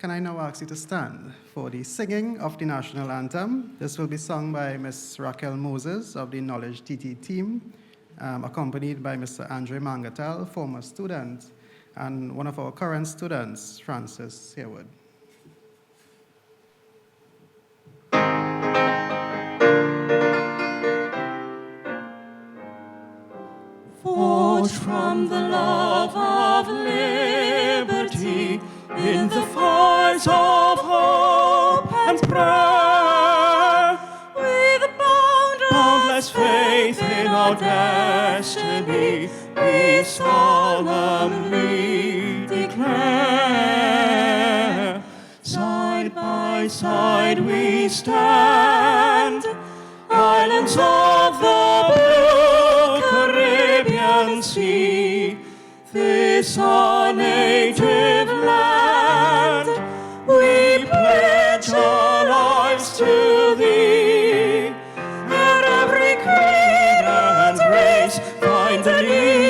can I now ask you to stand for the singing of the national anthem? This will be sung by Ms. Raquel Moses of the KnowledgeTT team, accompanied by Mr. Andre Mangatal, former student, and one of our current students, Francis Harewood. Forged from the love of liberty in the fires of hope and prayer, with boundless faith in our destiny, we solemnly declare. Side by side we stand, islands of the blue Caribbean Sea, this our native land, we pledge our lives to thee. Let every creed and race find an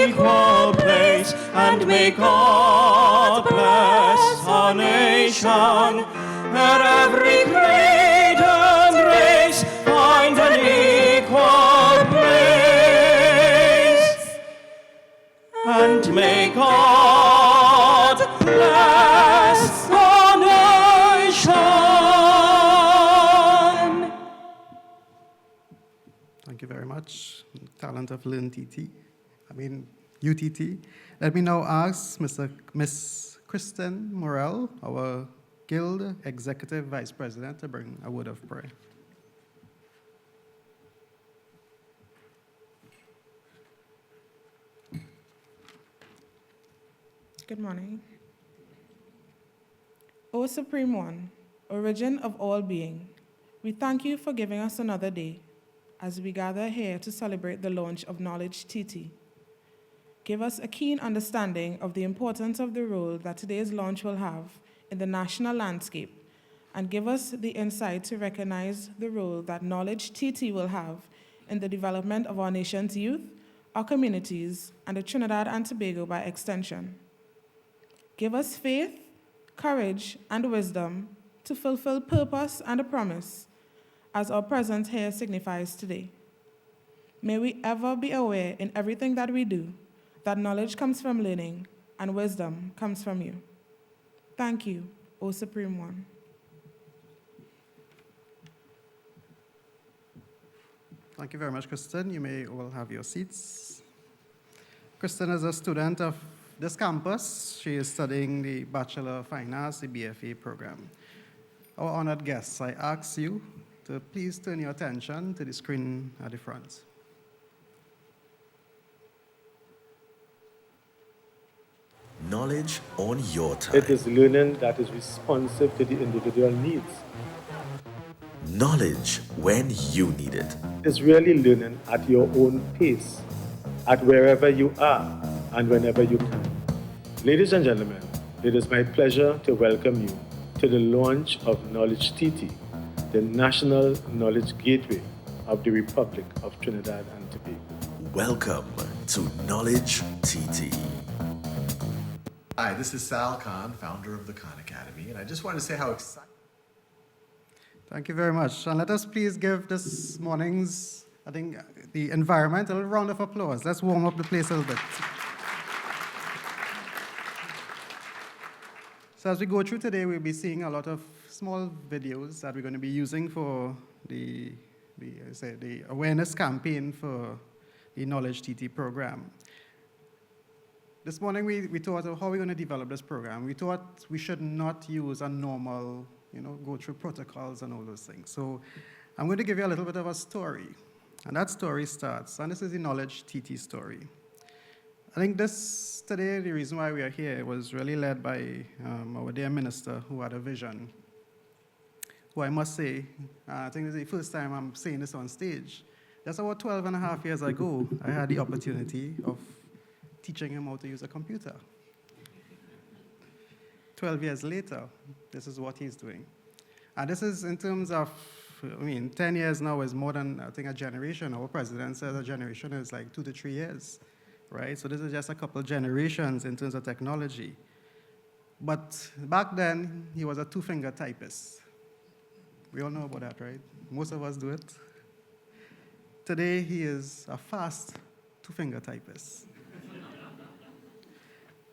equal place, and may God bless our nation. Let every creed and race find an equal place, and may God bless our nation. Thank you very much. Talent of UTT. Let me now ask Miss Kristen Morel, our Guild Executive Vice President, to bring a word of prayer. Good morning. O Supreme One, origin of all being, we thank you for giving us another day as we gather here to celebrate the launch of KnowledgeTT. Give us a keen understanding of the importance of the role that today's launch will have in the national landscape, and give us the insight to recognize the role that KnowledgeTT will have in the development of our nation's youth, our communities, and the Trinidad and Tobago by extension. Give us faith, courage, and wisdom to fulfill purpose and a promise, as our presence here signifies today. May we ever be aware in everything that we do that knowledge comes from learning and wisdom comes from you. Thank you, O Supreme One. Thank you very much, Kristen. You may all have your seats. Kristen is a student of this campus. She is studying the Bachelor of Fine Arts, the BFA program. Our honored guests, I ask you to please turn your attention to the screen at the front. Knowledge on your time. It is learning that is responsive to the individual needs. Knowledge when you need it. It's really learning at your own pace, at wherever you are and whenever you can. Ladies and gentlemen, it is my pleasure to welcome you to the launch of KnowledgeTT, the National Knowledge Gateway of the Republic of Trinidad and Tobago. Welcome to KnowledgeTT. Hi, this is Sal Khan, founder of the Khan Academy, and I just wanted to say how excited. Thank you very much. And let us please give this morning's, the environment a little round of applause. Let's warm up the place a little bit. So as we go through today, we'll be seeing a lot of small videos that we're going to be using for the awareness campaign for the KnowledgeTT program. This morning, we thought of how we're going to develop this program. We thought we should not use a normal, go through protocols and all those things. So I'm going to give you a little bit of a story. And that story starts, and this is the KnowledgeTT story. I think today, the reason why we are here was really led by our dear minister who had a vision, who I must say, I think this is the first time I'm saying this on stage. Just about 12 and a half years ago, I had the opportunity of teaching him how to use a computer. 12 years later, this is what he's doing. And this is in terms of, 10 years now is more than, I think, a generation. Our president says a generation is like 2 to 3 years, right? So this is just a couple generations in terms of technology. But back then, he was a two-finger typist. We all know about that, right? Most of us do it. Today, he is a fast two-finger typist.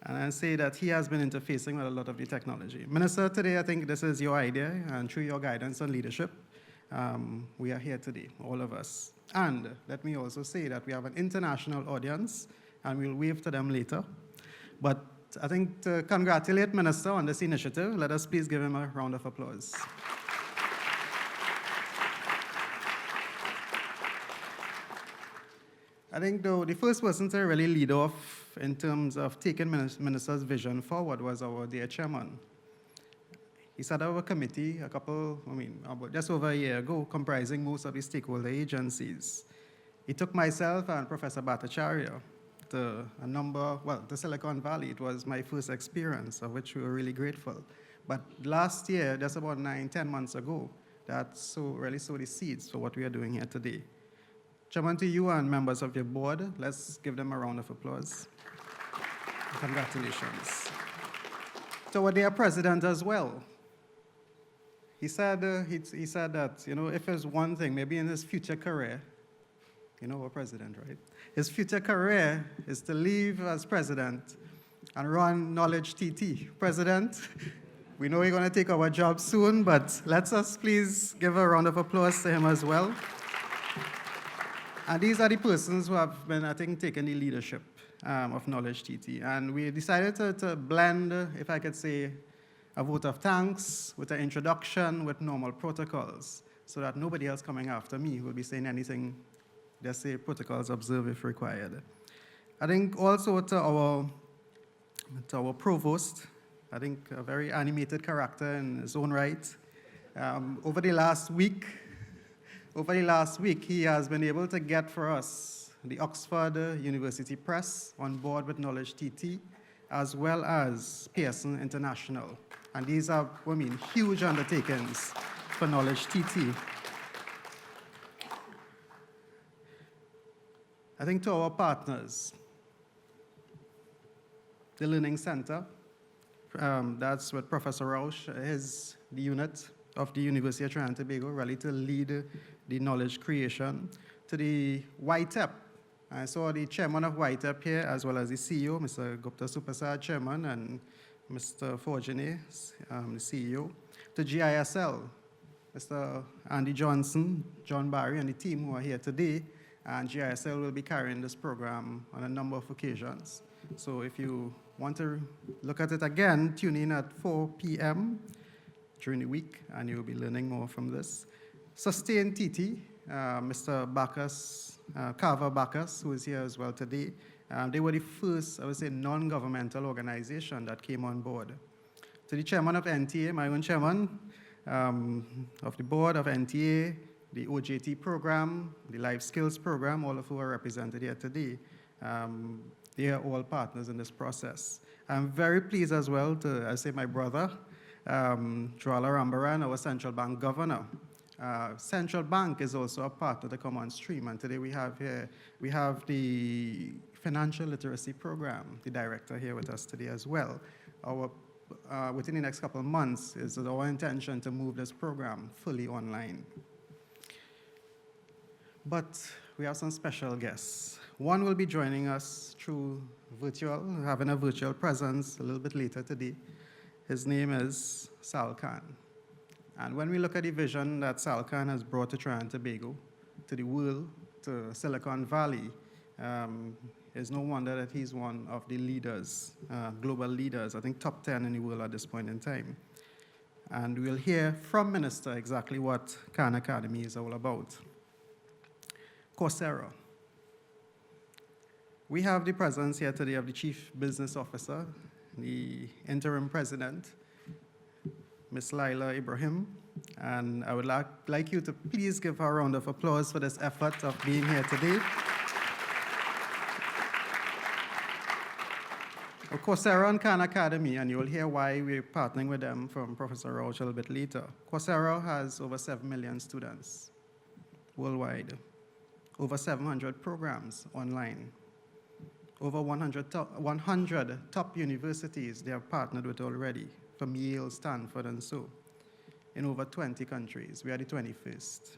And I say that he has been interfacing with a lot of the technology. Minister, today I think this is your idea, and through your guidance and leadership, we are here today, all of us. And let me also say that we have an international audience, and we'll wave to them later. But I think to congratulate Minister on this initiative, let us please give him a round of applause. I think though the first person to really lead off in terms of taking Minister's vision forward was our dear chairman. He set up a committee about just over a year ago, comprising most of the stakeholder agencies. He took myself and Professor Bhattacharya to to Silicon Valley. It was my first experience, of which we were really grateful. But last year, just about 9-10 months ago, that really sowed the seeds for what we are doing here today. Chairman, to you and members of your board, let's give them a round of applause. Congratulations. To our dear president as well. He said that, if there's one thing, maybe in his future career, our president, right? His future career is to leave as president and run KnowledgeTT. President, we know you're going to take our job soon, but let's us please give a round of applause to him as well. And these are the persons who have been, I think, taking the leadership of KnowledgeTT. And we decided to blend, if I could say, a vote of thanks with an introduction with normal protocols, so that nobody else coming after me will be saying anything, just say protocols observed if required. I think also to our provost, I think a very animated character in his own right. Over the last week, he has been able to get for us the Oxford University Press on board with KnowledgeTT, as well as Pearson International. And these are, huge undertakings for KnowledgeTT. I think to our partners, the Learning Center, that's what Professor Rausch is the unit of the University of Trinidad and Tobago, really to lead the knowledge creation. To the YTEP, I saw the chairman of YTEP here, as well as the CEO, Mr. Gupta Supasad, chairman, and Mr. Forgenet, the CEO. To GISL, Mr. Andy Johnson, John Barry, and the team who are here today. And GISL will be carrying this program on a number of occasions. So if you want to look at it again, tune in at 4 p.m. during the week, and you'll be learning more from this. Sustain TT, Mr. Bacchus, Carver Bacchus, who is here as well today. They were the first, I would say, non-governmental organization that came on board. To the chairman of NTA, my own chairman of the board of NTA, the OJT program, the Life Skills program, all of who are represented here today. They are all partners in this process. I'm very pleased as well to, I say, my brother, Joala Rambaran, our central bank governor. Central bank is also a part of the common stream, and today we have the financial literacy program, the director here with us today as well. Within the next couple of months, is our intention to move this program fully online. But we have some special guests. One will be joining us through virtual, having a virtual presence a little bit later today. His name is Sal Khan. And when we look at the vision that Sal Khan has brought to Trinidad and Tobago, to the world, to Silicon Valley, it's no wonder that he's one of the leaders, global leaders, I think top 10 in the world at this point in time. And we'll hear from Minister exactly what Khan Academy is all about. Coursera. We have the presence here today of the Chief Business Officer, the interim president, Ms. Laila Ibrahim, and I would like you to please give her a round of applause for this effort of being here today. Coursera and Khan Academy, and you'll hear why we're partnering with them from Professor Rauch a little bit later. Coursera has over 7 million students worldwide, over 700 programs online, Over 100 top universities they have partnered with already, from Yale, Stanford, and so, in over 20 countries. We are the 21st.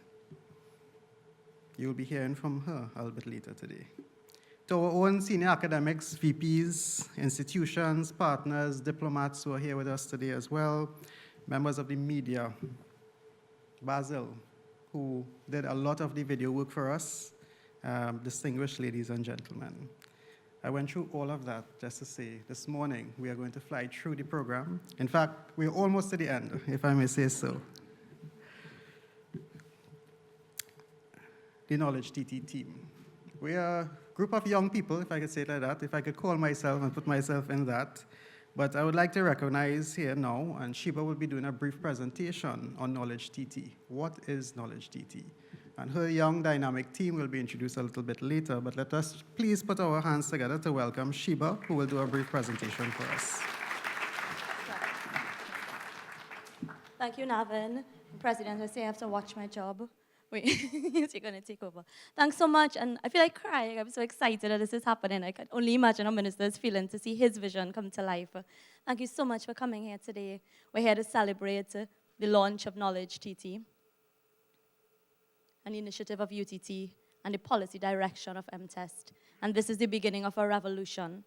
You'll be hearing from her a little bit later today. To our own senior academics, VPs, institutions, partners, diplomats who are here with us today as well, members of the media, Basil, who did a lot of the video work for us, distinguished ladies and gentlemen. I went through all of that just to say this morning we are going to fly through the program. In fact, we're almost to the end, if I may say so. The KnowledgeTT team. We are a group of young people, if I could say it like that, if I could call myself and put myself in that. But I would like to recognize here now, and Sheba will be doing a brief presentation on KnowledgeTT. What is KnowledgeTT? And her young, dynamic team will be introduced a little bit later, but let us please put our hands together to welcome Sheba, who will do a brief presentation for us. Thank you, Navin. President, I say I have to watch my job. Wait, you're going to take over. Thanks so much, and I feel like crying. I'm so excited that this is happening. I can only imagine our minister's feeling to see his vision come to life. Thank you so much for coming here today. We're here to celebrate the launch of KnowledgeTT, an initiative of UTT, and the policy direction of MTest. And this is the beginning of a revolution.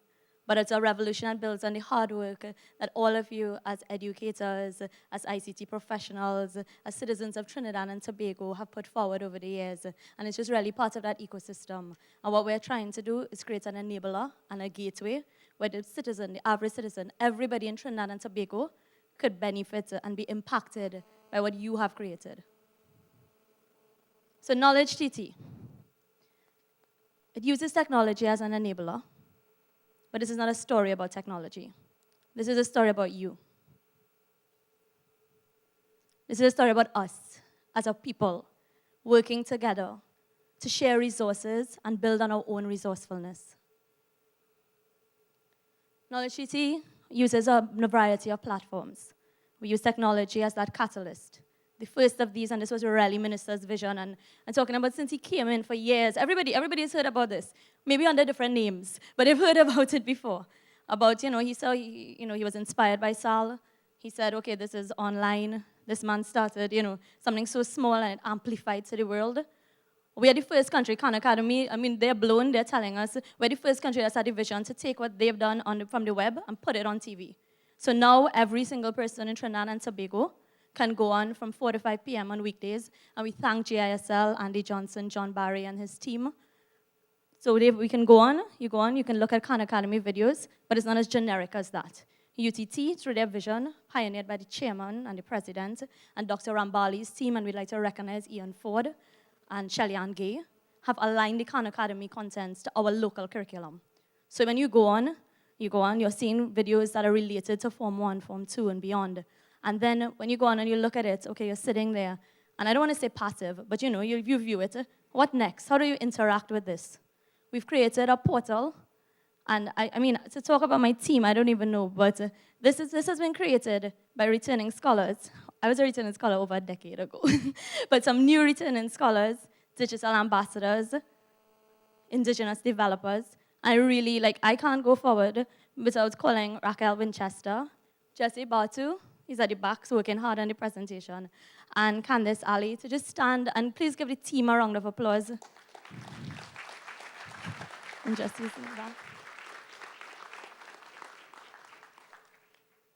But it's a revolution that builds on the hard work that all of you as educators, as ICT professionals, as citizens of Trinidad and Tobago have put forward over the years. And it's just really part of that ecosystem. And what we're trying to do is create an enabler and a gateway where the citizen, the average citizen, everybody in Trinidad and Tobago could benefit and be impacted by what you have created. So KnowledgeTT, it uses technology as an enabler, but this is not a story about technology. This is a story about you. This is a story about us as a people working together to share resources and build on our own resourcefulness. KnowledgeTT uses a variety of platforms. We use technology as that catalyst. The first of these, and this was really Minister's vision, and talking about since he came in for years, everybody has heard about this, maybe under different names, but they've heard about it before. About, he was inspired by Sal. He said, okay, this is online. This man started, something so small and it amplified to the world. We are the first country, Khan Academy, they're blown, they're telling us, we're the first country that's had a vision to take what they've done from the web and put it on TV. So now every single person in Trinidad and Tobago can go on from 4 to 5 p.m. on weekdays. And we thank GISL, Andy Johnson, John Barry, and his team. So we can go on, you can look at Khan Academy videos, but it's not as generic as that. UTT, through their vision, pioneered by the chairman and the president, and Dr. Rambali's team, and we'd like to recognize Ian Ford and Shelley-Ann Gay, have aligned the Khan Academy contents to our local curriculum. So when you go on, you're seeing videos that are related to Form 1, Form 2, and beyond. And then when you go on and you look at it, okay, you're sitting there, and I don't want to say passive, but you view it. What next? How do you interact with this? We've created a portal, and to talk about my team, I don't even know, but this has been created by returning scholars. I was a returning scholar over a decade ago, but some new returning scholars, digital ambassadors, indigenous developers. I can't go forward without calling Raquel Winchester, Jesse Batu, he's at the back, so working hard on the presentation, and Candice Ali to just stand and please give the team a round of applause. And Jesse's in the back.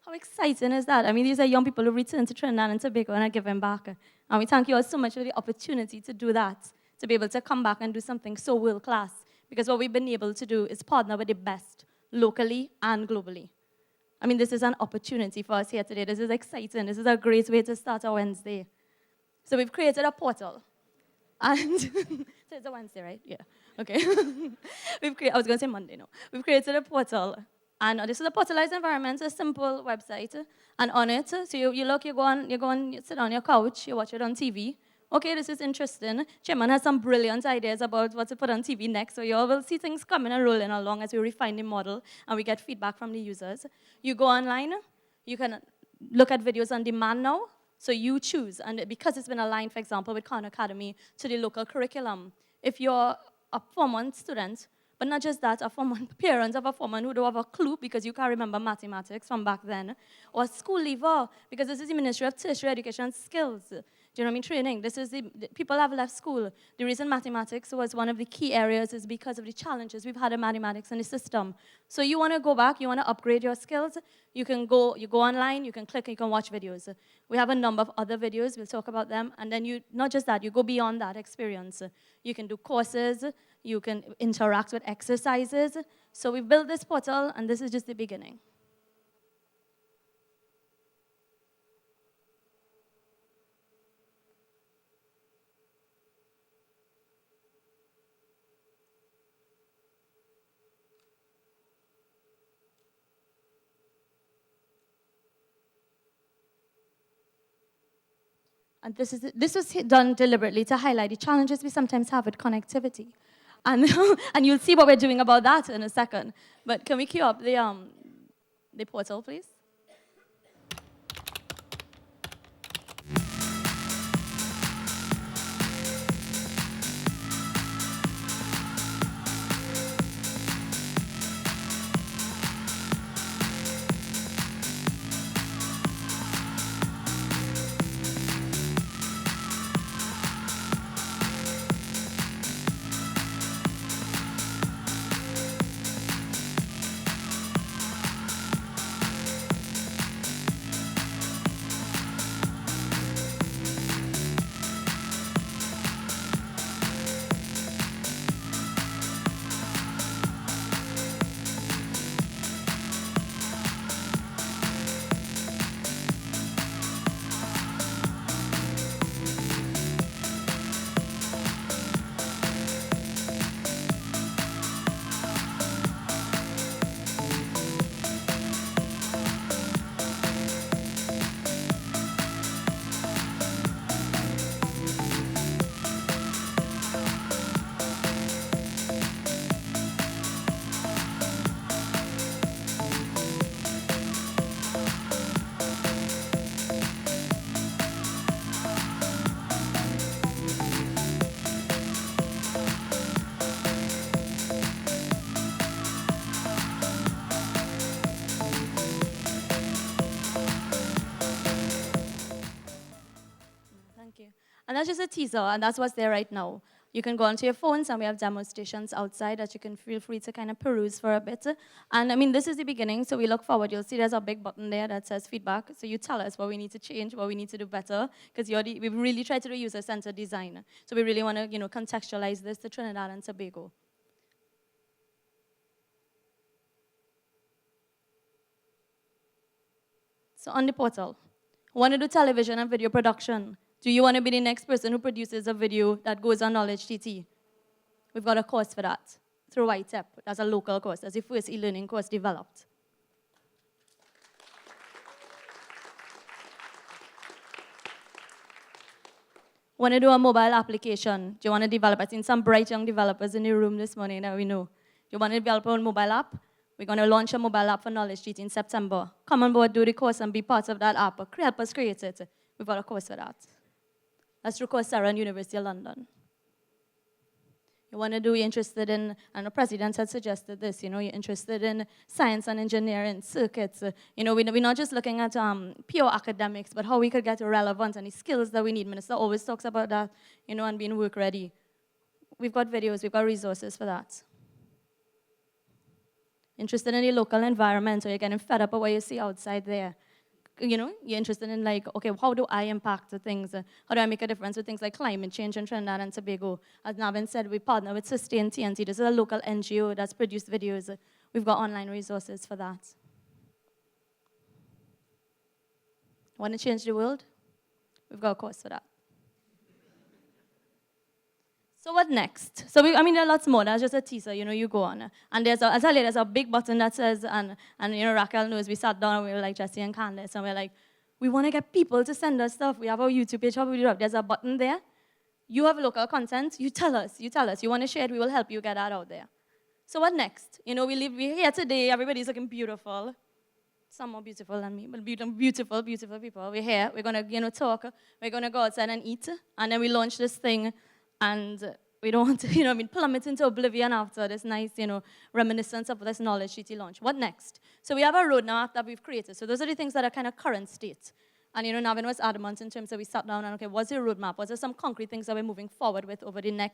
How exciting is that? These are young people who return to Trinidad and Tobago and are giving back. And we thank you all so much for the opportunity to do that, to be able to come back and do something so world-class. Because what we've been able to do is partner with the best, locally and globally. This is an opportunity for us here today. This is exciting. This is a great way to start our Wednesday. So we've created a portal. And, so it's a Wednesday, right? Yeah, okay. I was going to say Monday, no. We've created a portal. And this is a portalized environment, a simple website. And on it, so you look, you sit on your couch, you watch it on TV. Okay, this is interesting. Chairman has some brilliant ideas about what to put on TV next, so you all will see things coming and rolling along as we refine the model and we get feedback from the users. You go online, you can look at videos on demand now, so you choose. And because it's been aligned, for example, with Khan Academy to the local curriculum, if you're a Form 1 student, But not just that, parents of a foreman who don't have a clue because you can't remember mathematics from back then, or a school leaver, because this is the Ministry of Tertiary Education and Skills. Do you know what I mean? Training. This is the people have left school. The reason mathematics was one of the key areas is because of the challenges we've had in mathematics in the system. So you want to go back, you want to upgrade your skills, you go online, you can click, you can watch videos. We have a number of other videos, we'll talk about them, and then not just that, you go beyond that experience. You can do courses, you can interact with exercises. So we've built this portal, and this is just the beginning. And this was done deliberately to highlight the challenges we sometimes have with connectivity. And, and you'll see what we're doing about that in a second. But can we cue up the portal, please? And that's just a teaser, and that's what's there right now. You can go onto your phones, and we have demonstrations outside that you can feel free to kind of peruse for a bit. And I mean, this is the beginning, so we look forward. You'll see there's a big button there that says feedback. So you tell us what we need to change, what we need to do better, because we've really tried to do user-centered design. So we really want to, contextualize this to Trinidad and Tobago. So on the portal, want to do television and video production? Do you want to be the next person who produces a video that goes on KnowledgeTT? We've got a course for that through YTEP. That's a local course. That's the first e-learning course developed. Want to do a mobile application? Do you want to develop? I've seen some bright young developers in the room this morning that we know. You want to develop a mobile app? We're going to launch a mobile app for KnowledgeTT in September. Come on board, do the course, and be part of that app. Help us create it. We've got a course for that. That's through Coursera and University of London. You're interested in, and the president had suggested this, you're interested in science and engineering, circuits. We're not just looking at pure academics, but how we could get relevant and the skills that we need. Minister always talks about that, and being work ready. We've got videos, we've got resources for that. Interested in the local environment, or you're getting fed up of what you see outside there. You're interested in okay, how do I impact the things? How do I make a difference with things like climate change in Trinidad and Tobago? As Navin said, we partner with Sustain TNT. This is a local NGO that's produced videos. We've got online resources for that. Want to change the world? We've got a course for that. So what next? So there are lots more. That's just a teaser. You go on, and there's a big button that says, and Raquel knows. We sat down and we were like Jesse and Candace, and we're like, we want to get people to send us stuff. We have our YouTube page. How do we do that? There's a button there. You have local content. You tell us. You want to share it. We will help you get that out there. So what next? We're here today. Everybody's looking beautiful. Some more beautiful than me, but beautiful, beautiful people. We're here. We're gonna talk. We're gonna go outside and eat, and then we launch this thing. And we don't want to, plummet into oblivion after this nice, reminiscence of this KnowledgeTT launch. What next? So we have a roadmap that we've created. So those are the things that are kind of current state. And, Navin was adamant in terms of we sat down and, okay, what's your roadmap? What are some concrete things that we're moving forward with over the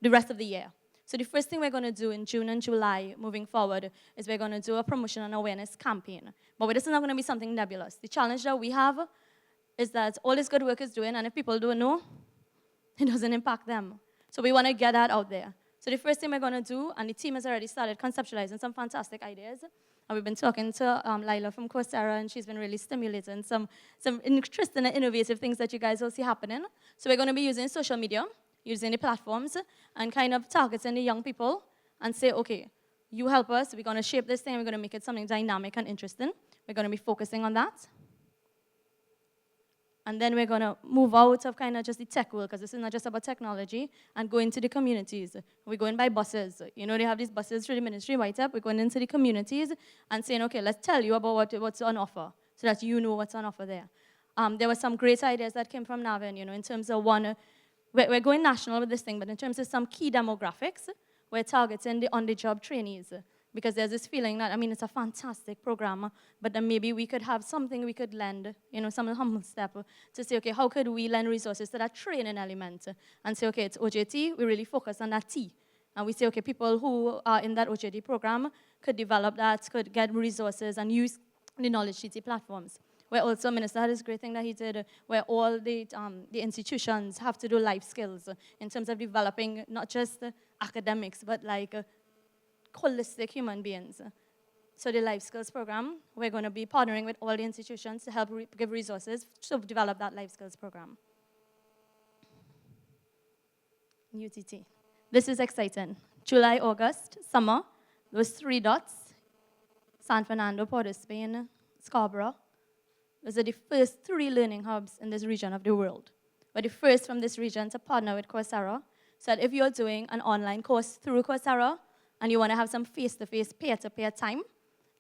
rest of the year? So the first thing we're going to do in June and July moving forward is we're going to do a promotion and awareness campaign. But this is not going to be something nebulous. The challenge that we have is that all this good work is doing, and if people don't know, it doesn't impact them. So we want to get that out there. So the first thing we're going to do, and the team has already started conceptualizing some fantastic ideas, and we've been talking to Lila from Coursera, and she's been really stimulating some interesting and innovative things that you guys will see happening. So we're going to be using social media, using the platforms, and kind of targeting the young people and say, okay, you help us, we're going to shape this thing, we're going to make it something dynamic and interesting. We're going to be focusing on that. And then we're going to move out of kind of just the tech world, because this is not just about technology, and go into the communities. We're going by buses. They have these buses through the ministry, right up. We're going into the communities and saying, okay, let's tell you about what's on offer, so that you know what's on offer there. There were some great ideas that came from Navin, in terms of one, we're going national with this thing, but in terms of some key demographics, we're targeting the on-the-job trainees. Because there's this feeling that, it's a fantastic program, but then maybe we could have something we could lend, some humble step to say, okay, how could we lend resources to that training element? And say, okay, it's OJT, we really focus on that T. And we say, okay, people who are in that OJT program could develop that, could get resources and use the KnowledgeTT platforms. Where also, Minister had this great thing that he did, where all the institutions have to do life skills in terms of developing not just academics, but like holistic human beings. So the life skills program, we're going to be partnering with all the institutions to help give resources to develop that life skills program. UTT. This is exciting. July, August, summer, those 3 dots, San Fernando, Port of Spain, Scarborough. Those are the first 3 learning hubs in this region of the world. We're the first from this region to partner with Coursera, so that if you're doing an online course through Coursera, and you want to have some face-to-face, peer-to-peer time,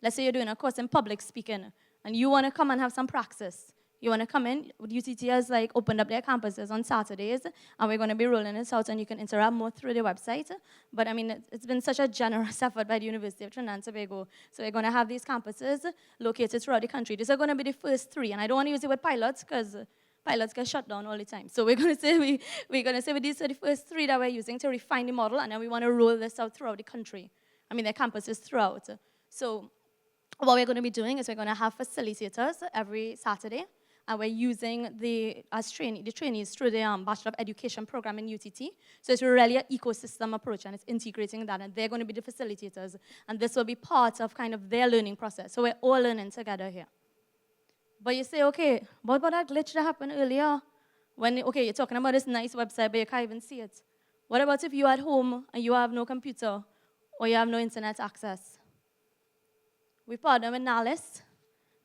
let's say you're doing a course in public speaking, and you want to come and have some practice. You want to come in, UTT has opened up their campuses on Saturdays, and we're going to be rolling this out, and you can interact more through the website. But it's been such a generous effort by the University of Trinidad and Tobago. So we're going to have these campuses located throughout the country. These are going to be the first 3, and I don't want to use the word pilots, because pilots get shut down all the time. So we're going to say with these are the first 3 that we're using to refine the model, and then we want to roll this out throughout the country. Their campuses throughout. So what we're going to be doing is we're going to have facilitators every Saturday, and we're using the trainees through the Bachelor of Education program in UTT. So it's really an ecosystem approach, and it's integrating that, and they're going to be the facilitators, and this will be part of kind of their learning process. So we're all learning together here. But you say, okay, what about that glitch that happened earlier? You're talking about this nice website, but you can't even see it. What about if you're at home and you have no computer or you have no internet access? We partnered with Nalis.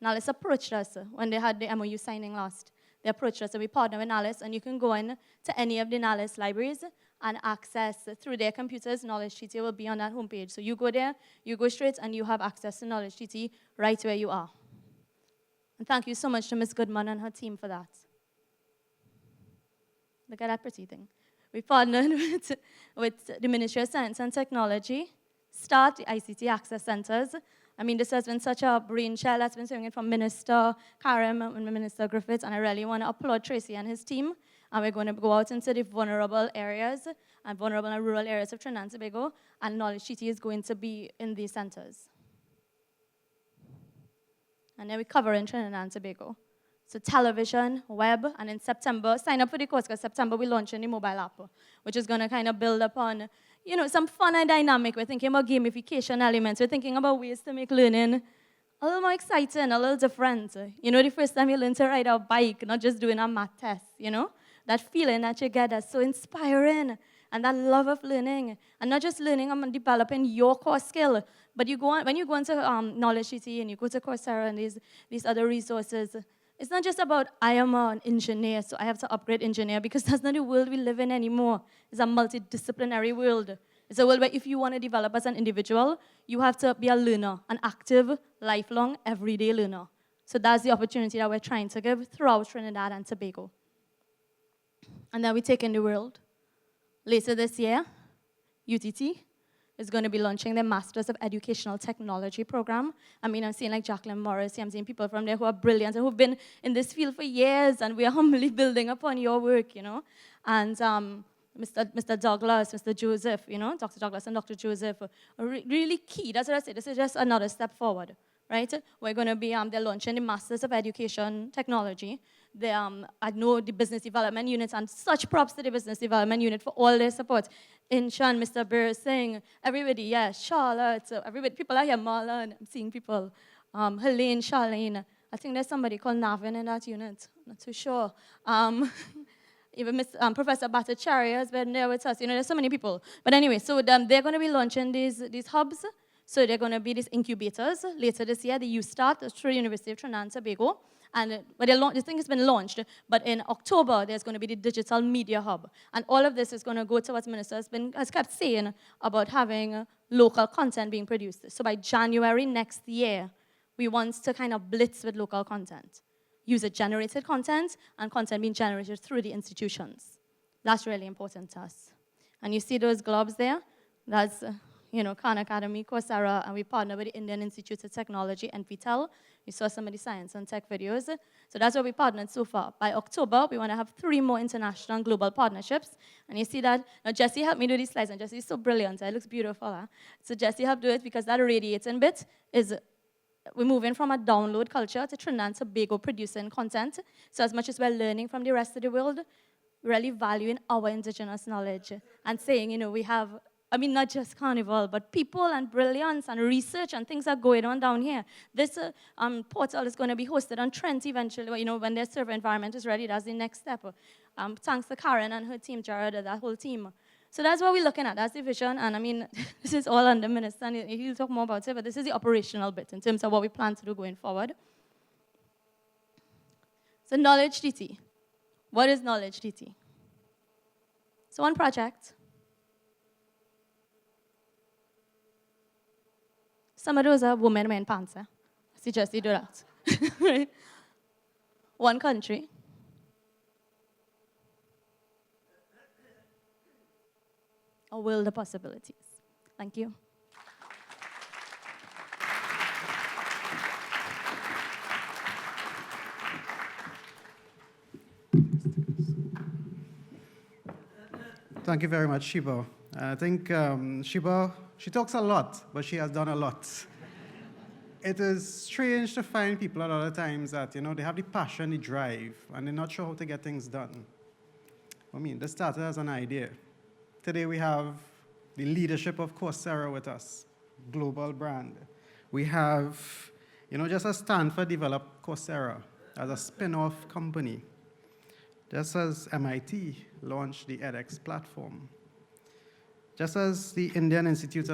Nalis approached us when they had the MOU signing last. They approached us, and we partnered with Nalis, and you can go in to any of the Nalis libraries and access through their computers. KnowledgeTT will be on that homepage. So you go there, you go straight, and you have access to KnowledgeTT right where you are. And thank you so much to Ms. Goodman and her team for that. Look at that pretty thing. We partnered with the Ministry of Science and Technology, start the ICT Access Centers. This has been such a brainchild that's been coming from Minister Karim and Minister Griffiths, and I really want to applaud Tracy and his team. And we're going to go out into the vulnerable areas and vulnerable and rural areas of Trinidad and Tobago, and KnowledgeTT is going to be in these centers. And then we cover in Trinidad and Tobago. So television, web, and in September, sign up for the course, because September we're launching the mobile app, which is going to kind of build upon, some fun and dynamic. We're thinking about gamification elements. We're thinking about ways to make learning a little more exciting, a little different. The first time you learn to ride a bike, not just doing a math test, that feeling that you get that's so inspiring, and that love of learning, and not just learning and developing your core skill, but when you go into KnowledgeTT and you go to Coursera and these other resources, it's not just about I am an engineer, so I have to upgrade engineer, because that's not the world we live in anymore. It's a multidisciplinary world. It's a world where if you want to develop as an individual, you have to be a learner, an active, lifelong, everyday learner. So that's the opportunity that we're trying to give throughout Trinidad and Tobago. And then we take in the world. Later this year, UTT is going to be launching their Masters of Educational Technology program. I mean, I'm seeing like Jacqueline Morris, I'm seeing people from there who are brilliant and who've been in this field for years, and we are humbly building upon your work, you know. And Mr. Douglas, Mr. Joseph, you know, Dr. Douglas and Dr. Joseph are really key. That's what I say. This is just another step forward, right? We're going to be, they're launching the Masters of Education Technology. I know the business development units, and such props to the business development unit for all their support. Inshan, Mr. Burr Singh, everybody, yeah, Charlotte, everybody, people are here, Marlon, I'm seeing people, Helene, Charlene, I think there's somebody called Navin in that unit, not too sure. Even Professor Bhattacharya has been there with us, you know, there's so many people. But anyway, so they're going to be launching these hubs, so they're going to be these incubators. Later this year, the USTART through the University of Trinidad and Tobago. But this thing has been launched, but in October, there's going to be the Digital Media Hub. And all of this is going to go to what Minister has kept saying about having local content being produced. So by January next year, we want to kind of blitz with local content. User-generated content and content being generated through the institutions. That's really important to us. And you see those globes there? That's Khan Academy, Coursera, and we partner with the Indian Institute of Technology, NPTEL. You saw some of the science and tech videos. So that's what we partnered so far. By October, we want to have 3 more international and global partnerships. And you see that, now Jesse helped me do these slides, and Jesse is so brilliant. It looks beautiful. Huh? So Jesse helped do it because that radiating bit is, we're moving from a download culture to Trinidad and Tobago producing content. So as much as we're learning from the rest of the world, really valuing our indigenous knowledge and saying, we have, not just Carnival, but people and brilliance and research and things are going on down here. This portal is going to be hosted on Trent eventually, when their server environment is ready. That's the next step. Thanks to Karen and her team, Jared, that whole team. So that's what we're looking at. That's the vision. And this is all under Minister, and he'll talk more about it, but this is the operational bit in terms of what we plan to do going forward. So KnowledgeTT. What is KnowledgeTT? So one project. Some of those are women wearing pants. See, just do that. Right? One country. A world of possibilities. Thank you. Thank you very much, Shiba. I think Shiba, she talks a lot, but she has done a lot. It is strange to find people a lot of times that, they have the passion, the drive, and they're not sure how to get things done. This started as an idea. Today we have the leadership of Coursera with us, global brand. We have, just as Stanford developed Coursera as a spin-off company, just as MIT launched the edX platform, just as the Indian Institutes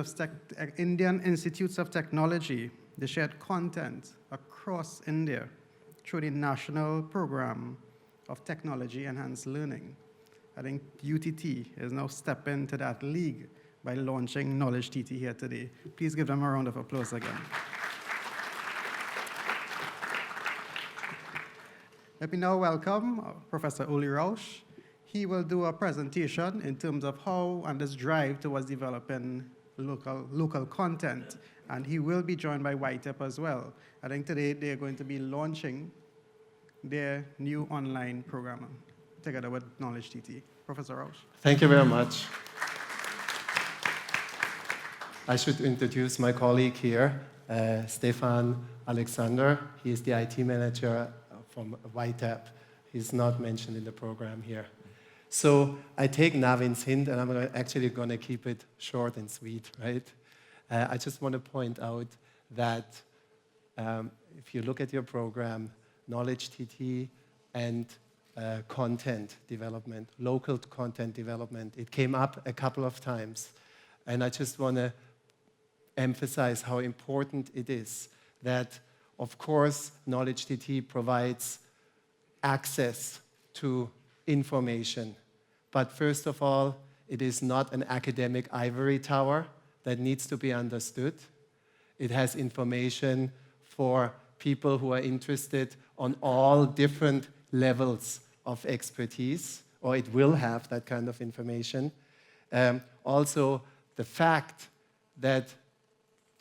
of Technology, they shared content across India through the National Program of Technology Enhanced Learning. I think UTT is now stepping into that league by launching KnowledgeTT here today. Please give them a round of applause again. Let me now welcome Professor Uli Rausch. He will do a presentation in terms of how and this drive towards developing local content. And he will be joined by YTEP as well. I think today they're going to be launching their new online program together with KnowledgeTT. Professor Rausch. Thank you very much. I should introduce my colleague here, Stefan Alexander. He is the IT manager from YTEP. He's not mentioned in the program here. So I take Navin's hint, and I'm actually going to keep it short and sweet, right? I just want to point out that if you look at your program, KnowledgeTT and content development, local content development, it came up a couple of times. And I just want to emphasize how important it is that, of course, KnowledgeTT provides access to information. But first of all, it is not an academic ivory tower that needs to be understood. It has information for people who are interested on all different levels of expertise, or it will have that kind of information. Also, the fact that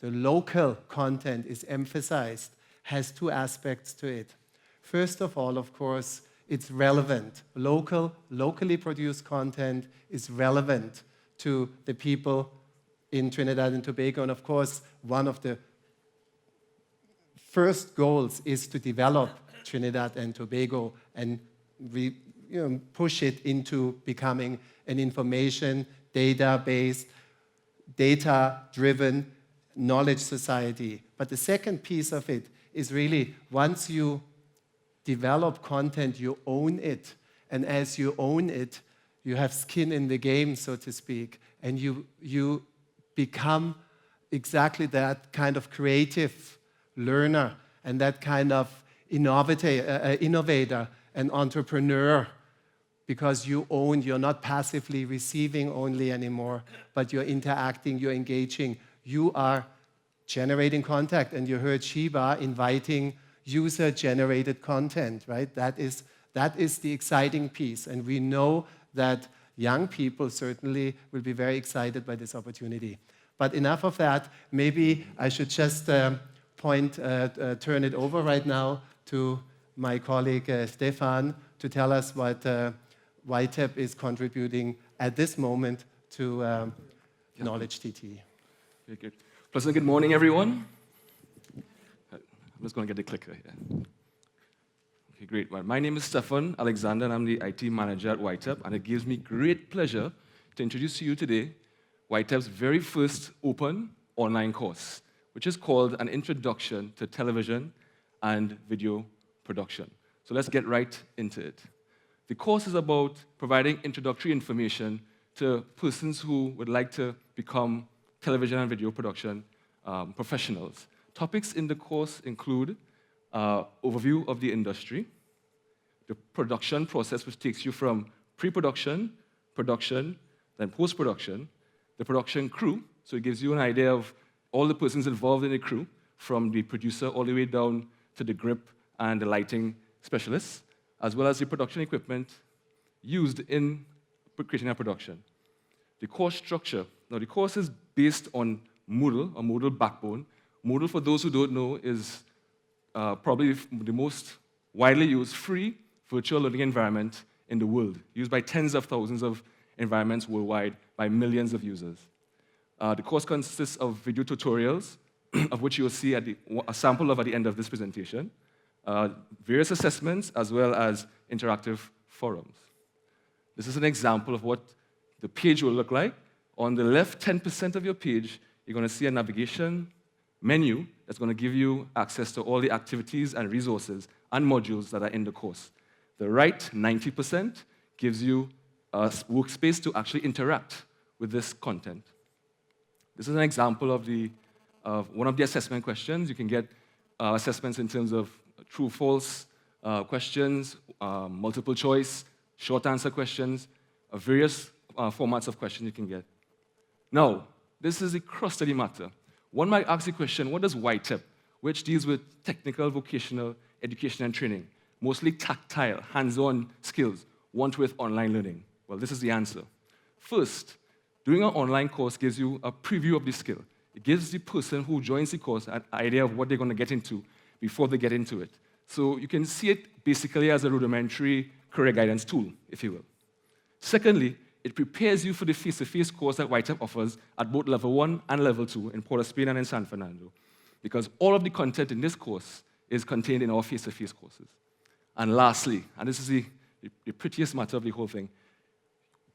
the local content is emphasized has two aspects to it. First of all, of course, it's relevant. Locally produced content is relevant to the people in Trinidad and Tobago. And of course, one of the first goals is to develop Trinidad and Tobago and push it into becoming an information, data-based, data-driven knowledge society. But the second piece of it is really once you develop content, you own it. And as you own it, you have skin in the game, so to speak, and you become exactly that kind of creative learner and that kind of innovator and entrepreneur, because you're not passively receiving only anymore, but you're interacting, you're engaging, you are generating content. And you heard Sheba inviting user-generated content, right? That is the exciting piece. And we know that young people certainly will be very excited by this opportunity. But enough of that. Maybe I should just turn it over right now to my colleague Stefan to tell us what YTEP is contributing at this moment to KnowledgeTT. Very good. Pleasant good morning, everyone. I'm just going to get the clicker here. Okay, great. Well, my name is Stefan Alexander, and I'm the IT manager at YTEP, and it gives me great pleasure to introduce to you today YTEP's very first open online course, which is called An Introduction to Television and Video Production. So let's get right into it. The course is about providing introductory information to persons who would like to become television and video production professionals. Topics in the course include overview of the industry, the production process, which takes you from pre-production, production, then post-production, the production crew, so it gives you an idea of all the persons involved in the crew, from the producer all the way down to the grip and the lighting specialists, as well as the production equipment used in creating a production. The course structure. Now, the course is based on Moodle, a Moodle backbone. Moodle, for those who don't know, is probably the most widely used free virtual learning environment in the world, used by tens of thousands of environments worldwide by millions of users. The course consists of video tutorials, of which you will see a sample of at the end of this presentation, various assessments, as well as interactive forums. This is an example of what the page will look like. On the left 10% of your page, you're going to see a navigation menu that's going to give you access to all the activities and resources and modules that are in the course. The right 90% gives you a workspace to actually interact with this content. This is an example of one of the assessment questions. You can get assessments in terms of true-false questions, multiple choice, short answer questions, various formats of questions you can get. Now, this is the crux of the matter. One might ask the question, what does YTEP, which deals with technical, vocational, education, and training, mostly tactile, hands-on skills, want with online learning? Well, this is the answer. First, doing an online course gives you a preview of the skill. It gives the person who joins the course an idea of what they're going to get into before they get into it. So you can see it basically as a rudimentary career guidance tool, if you will. Secondly, it prepares you for the face-to-face course that YTEP offers at both Level 1 and Level 2 in Port of Spain and in San Fernando, because all of the content in this course is contained in our face-to-face courses. And lastly, and this is the prettiest matter of the whole thing,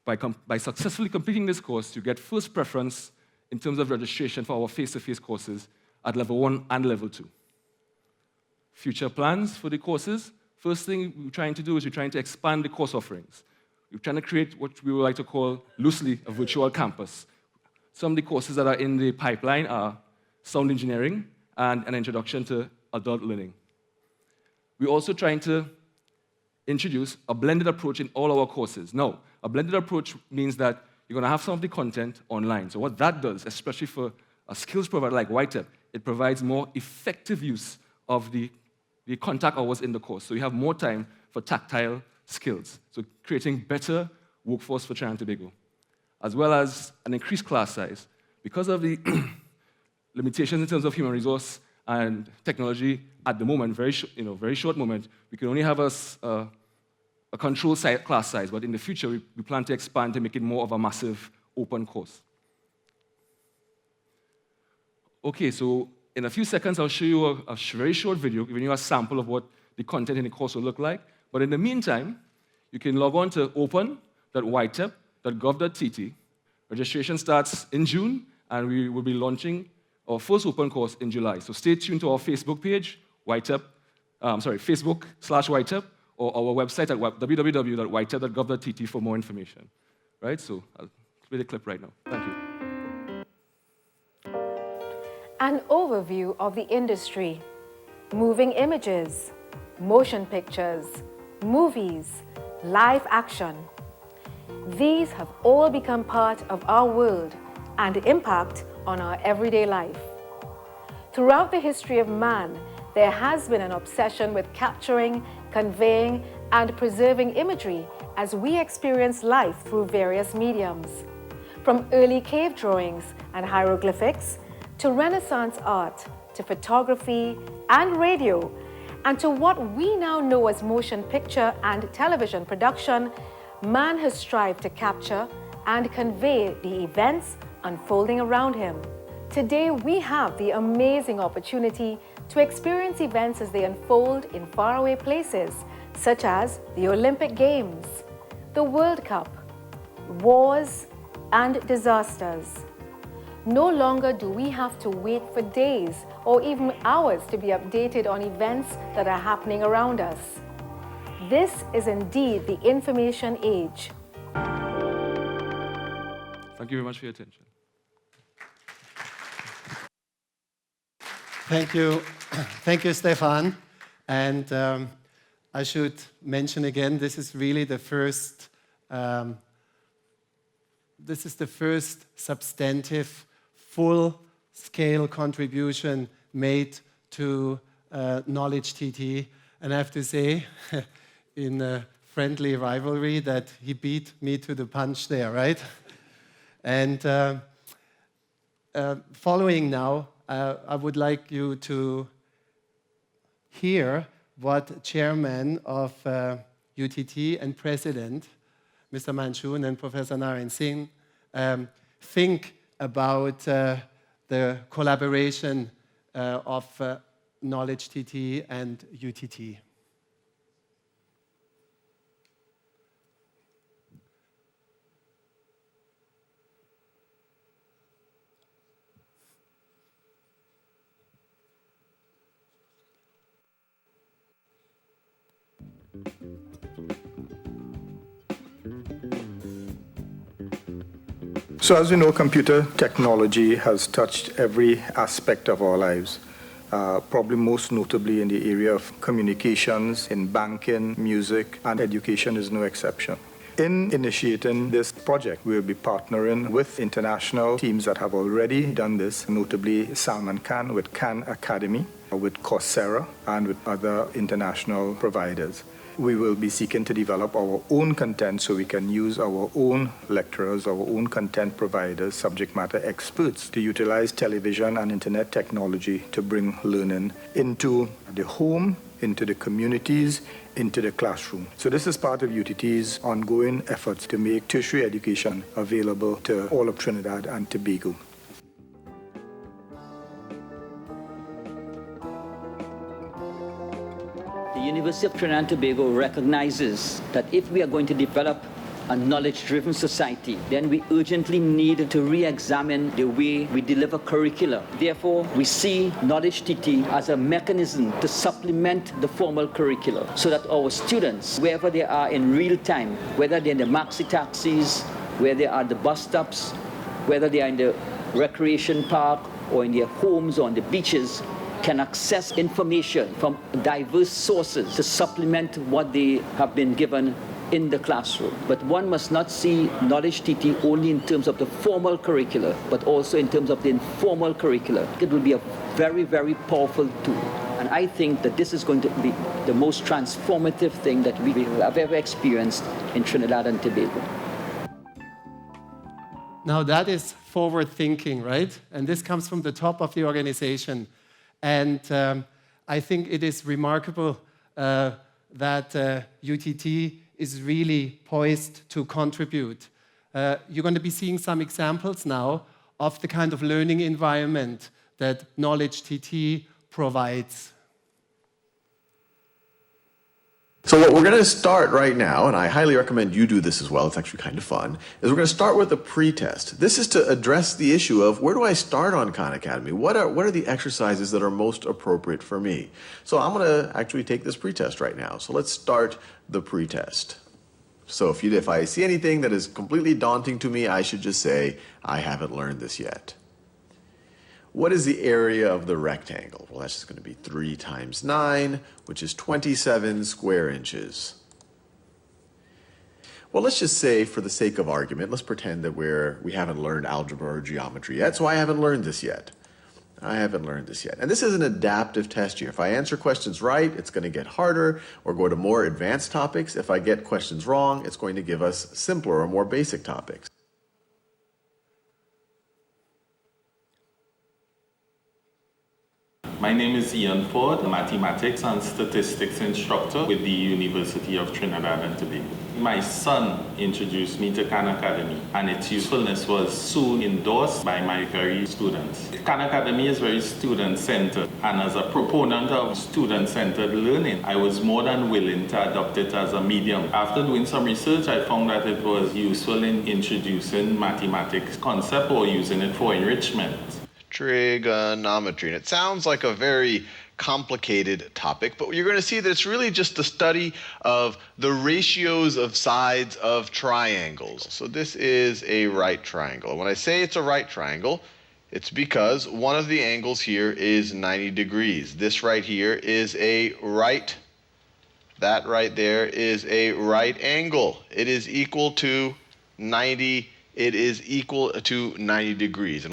by successfully completing this course, you get first preference in terms of registration for our face-to-face courses at Level 1 and Level 2. Future plans for the courses. First thing we're trying to do is we're trying to expand the course offerings. We're trying to create what we would like to call, loosely, a virtual campus. Some of the courses that are in the pipeline are sound engineering and an introduction to adult learning. We're also trying to introduce a blended approach in all our courses. Now, a blended approach means that you're going to have some of the content online. So what that does, especially for a skills provider like YTEP, it provides more effective use of the contact hours in the course. So you have more time for tactile skills. So creating better workforce for Trinidad and Tobago. as well as an increased class size. Because of the limitations in terms of human resource and technology at the moment, very short moment, we can only have a controlled class size, but in the future, we plan to expand to make it more of a massive open course. Okay, so in a few seconds, I'll show you a very short video giving you a sample of what the content in the course will look like. But in the meantime, you can log on to open.whitep.gov.tt. Registration starts in June, and we will be launching our first open course in July. So stay tuned to our Facebook page, Facebook/whitep, or our website at www.whitep.gov.tt for more information. Right? So I'll play the clip right now. Thank you. An overview of the industry, moving images, motion pictures, movies, live action. These have all become part of our world and impact on our everyday life. Throughout the history of man, there has been an obsession with capturing, conveying, and preserving imagery as we experience life through various mediums. From early cave drawings and hieroglyphics, to Renaissance art, to photography and radio, and to what we now know as motion picture and television production, man has strived to capture and convey the events unfolding around him. Today, we have the amazing opportunity to experience events as they unfold in faraway places, such as the Olympic Games, the World Cup, wars, and disasters. No longer do we have to wait for days or even hours to be updated on events that are happening around us. This is indeed the information age. Thank you very much for your attention. Thank you. Thank you, Stefan. And I should mention again, this is really the first substantive, full-scale contribution made to KnowledgeTT. And I have to say, in a friendly rivalry, that he beat me to the punch there, right? And following now, I would like you to hear what Chairman of UTT and President, Mr. Manchun and Professor Narayan Singh, think about the collaboration of KnowledgeTT and UTT. So as you know, computer technology has touched every aspect of our lives, probably most notably in the area of communications, in banking, music, and education is no exception. In initiating this project, we'll be partnering with international teams that have already done this, notably Salman Khan with Khan Academy, with Coursera, and with other international providers. We will be seeking to develop our own content so we can use our own lecturers, our own content providers, subject matter experts to utilize television and internet technology to bring learning into the home, into the communities, into the classroom. So this is part of UTT's ongoing efforts to make tertiary education available to all of Trinidad and Tobago. The University of Trinidad and Tobago recognizes that if we are going to develop a knowledge-driven society, then we urgently need to re-examine the way we deliver curricula. Therefore, we see KnowledgeTT as a mechanism to supplement the formal curricula so that our students, wherever they are in real time, whether they're in the maxi taxis, where they are at the bus stops, whether they are in the recreation park or in their homes or on the beaches, can access information from diverse sources to supplement what they have been given in the classroom. But one must not see KnowledgeTT only in terms of the formal curricula, but also in terms of the informal curricula. It will be a very, very powerful tool. And I think that this is going to be the most transformative thing that we have ever experienced in Trinidad and Tobago. Now that is forward thinking, right? And this comes from the top of the organization. And I think it is remarkable that UTT is really poised to contribute. You're going to be seeing some examples now of the kind of learning environment that KnowledgeTT provides. So what we're going to start right now, and I highly recommend you do this as well, it's actually kind of fun, is we're going to start with a pre-test. This is to address the issue of where do I start on Khan Academy? What are the exercises that are most appropriate for me? So I'm going to actually take this pre-test right now. So let's start the pre-test. So if I see anything that is completely daunting to me, I should just say, I haven't learned this yet. What is the area of the rectangle? Well, that's just going to be 3 times 9, which is 27 square inches. Well, let's just say, for the sake of argument, let's pretend that we haven't learned algebra or geometry yet, so I haven't learned this yet. And this is an adaptive test here. If I answer questions right, it's going to get harder or go to more advanced topics. If I get questions wrong, it's going to give us simpler or more basic topics. My name is Ian Ford, a mathematics and statistics instructor with the University of Trinidad and Tobago. My son introduced me to Khan Academy, and its usefulness was soon endorsed by my very students. Khan Academy is very student-centered, and as a proponent of student-centered learning, I was more than willing to adopt it as a medium. After doing some research, I found that it was useful in introducing mathematics concept or using it for enrichment. Trigonometry. And it sounds like a very complicated topic, but you're going to see that it's really just the study of the ratios of sides of triangles. So this is a right triangle. When I say it's a right triangle, it's because one of the angles here is 90 degrees. This right here is a right. That right there is a right angle. It is equal to 90. It is equal to 90 degrees.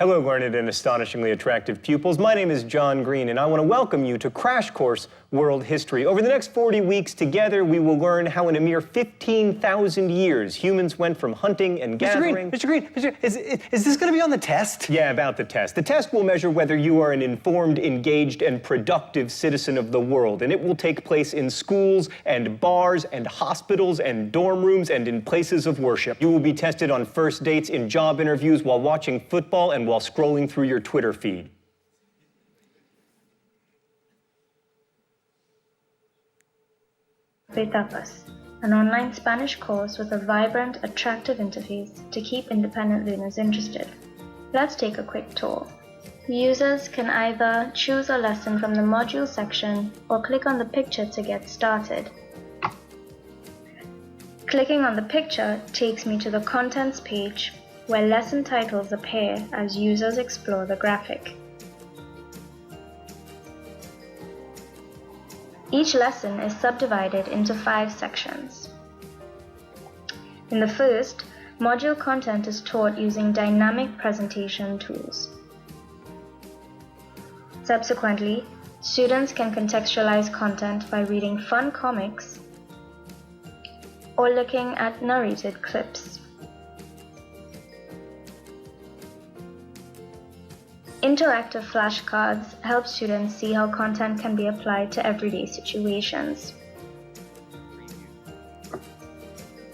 Hello, learned and astonishingly attractive pupils. My name is John Green, and I want to welcome you to Crash Course World History. Over the next 40 weeks together, we will learn how in a mere 15,000 years, humans went from hunting and gathering... Mr. Green, is this going to be on the test? Yeah, about the test. The test will measure whether you are an informed, engaged, and productive citizen of the world, and it will take place in schools and bars and hospitals and dorm rooms and in places of worship. You will be tested on first dates, in job interviews, while watching football, and while scrolling through your Twitter feed. Tapas, an online Spanish course with a vibrant, attractive interface to keep independent learners interested. Let's take a quick tour. Users can either choose a lesson from the module section or click on the picture to get started. Clicking on the picture takes me to the contents page, where lesson titles appear as users explore the graphic. Each lesson is subdivided into 5 sections. In the first, module content is taught using dynamic presentation tools. Subsequently, students can contextualize content by reading fun comics or looking at narrated clips. Interactive flashcards help students see how content can be applied to everyday situations.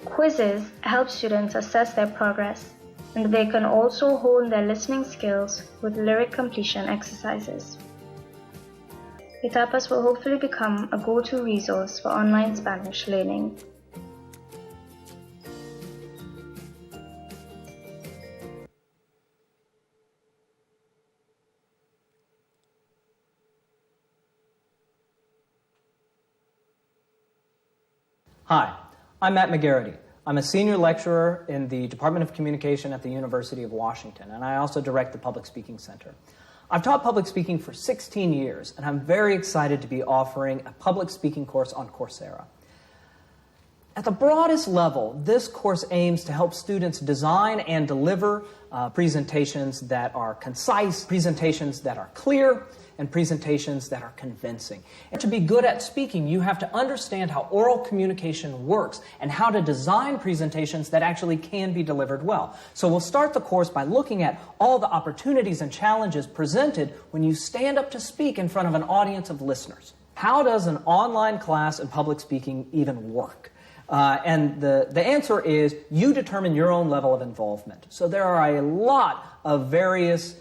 Quizzes help students assess their progress, and they can also hone their listening skills with lyric completion exercises. Etapas will hopefully become a go-to resource for online Spanish learning. Hi, I'm Matt McGarity. I'm a senior lecturer in the Department of Communication at the University of Washington, and I also direct the Public Speaking Center. I've taught public speaking for 16 years, and I'm very excited to be offering a public speaking course on Coursera. At the broadest level, this course aims to help students design and deliver presentations that are concise, presentations that are clear, and presentations that are convincing. And to be good at speaking, you have to understand how oral communication works and how to design presentations that actually can be delivered well. So we'll start the course by looking at all the opportunities and challenges presented when you stand up to speak in front of an audience of listeners. How does an online class in public speaking even work? And the answer is you determine your own level of involvement. So there are a lot of various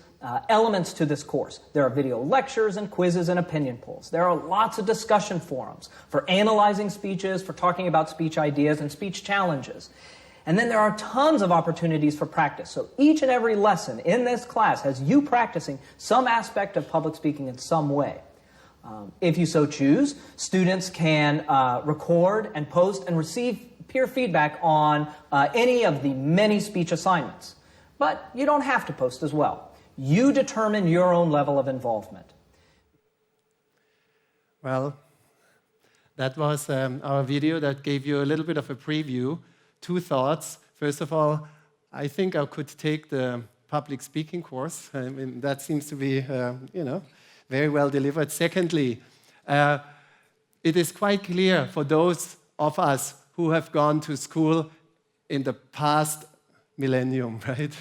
elements to this course. There are video lectures and quizzes and opinion polls. There are lots of discussion forums for analyzing speeches, for talking about speech ideas and speech challenges. And then there are tons of opportunities for practice. So each and every lesson in this class has you practicing some aspect of public speaking in some way. If you so choose, students can record and post and receive peer feedback on any of the many speech assignments. But you don't have to post as well. You determine your own level of involvement. Well, that was our video that gave you a little bit of a preview. 2 thoughts. First of all, I think I could take the public speaking course. I mean, that seems to be, very well delivered. Secondly, it is quite clear for those of us who have gone to school in the past millennium, right,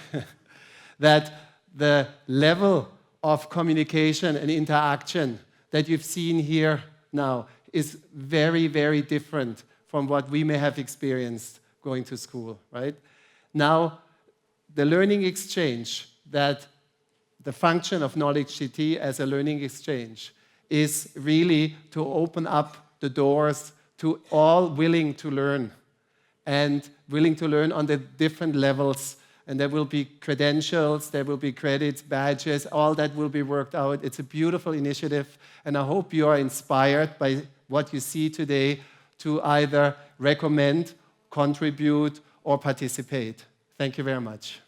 that the level of communication and interaction that you've seen here now is very, very different from what we may have experienced going to school, right? Now, the learning exchange, that the function of KnowledgeTT as a learning exchange is really to open up the doors to all willing to learn and willing to learn on the different levels. And there will be credentials, there will be credits, badges, all that will be worked out. It's a beautiful initiative, and I hope you are inspired by what you see today to either recommend, contribute, or participate. Thank you very much.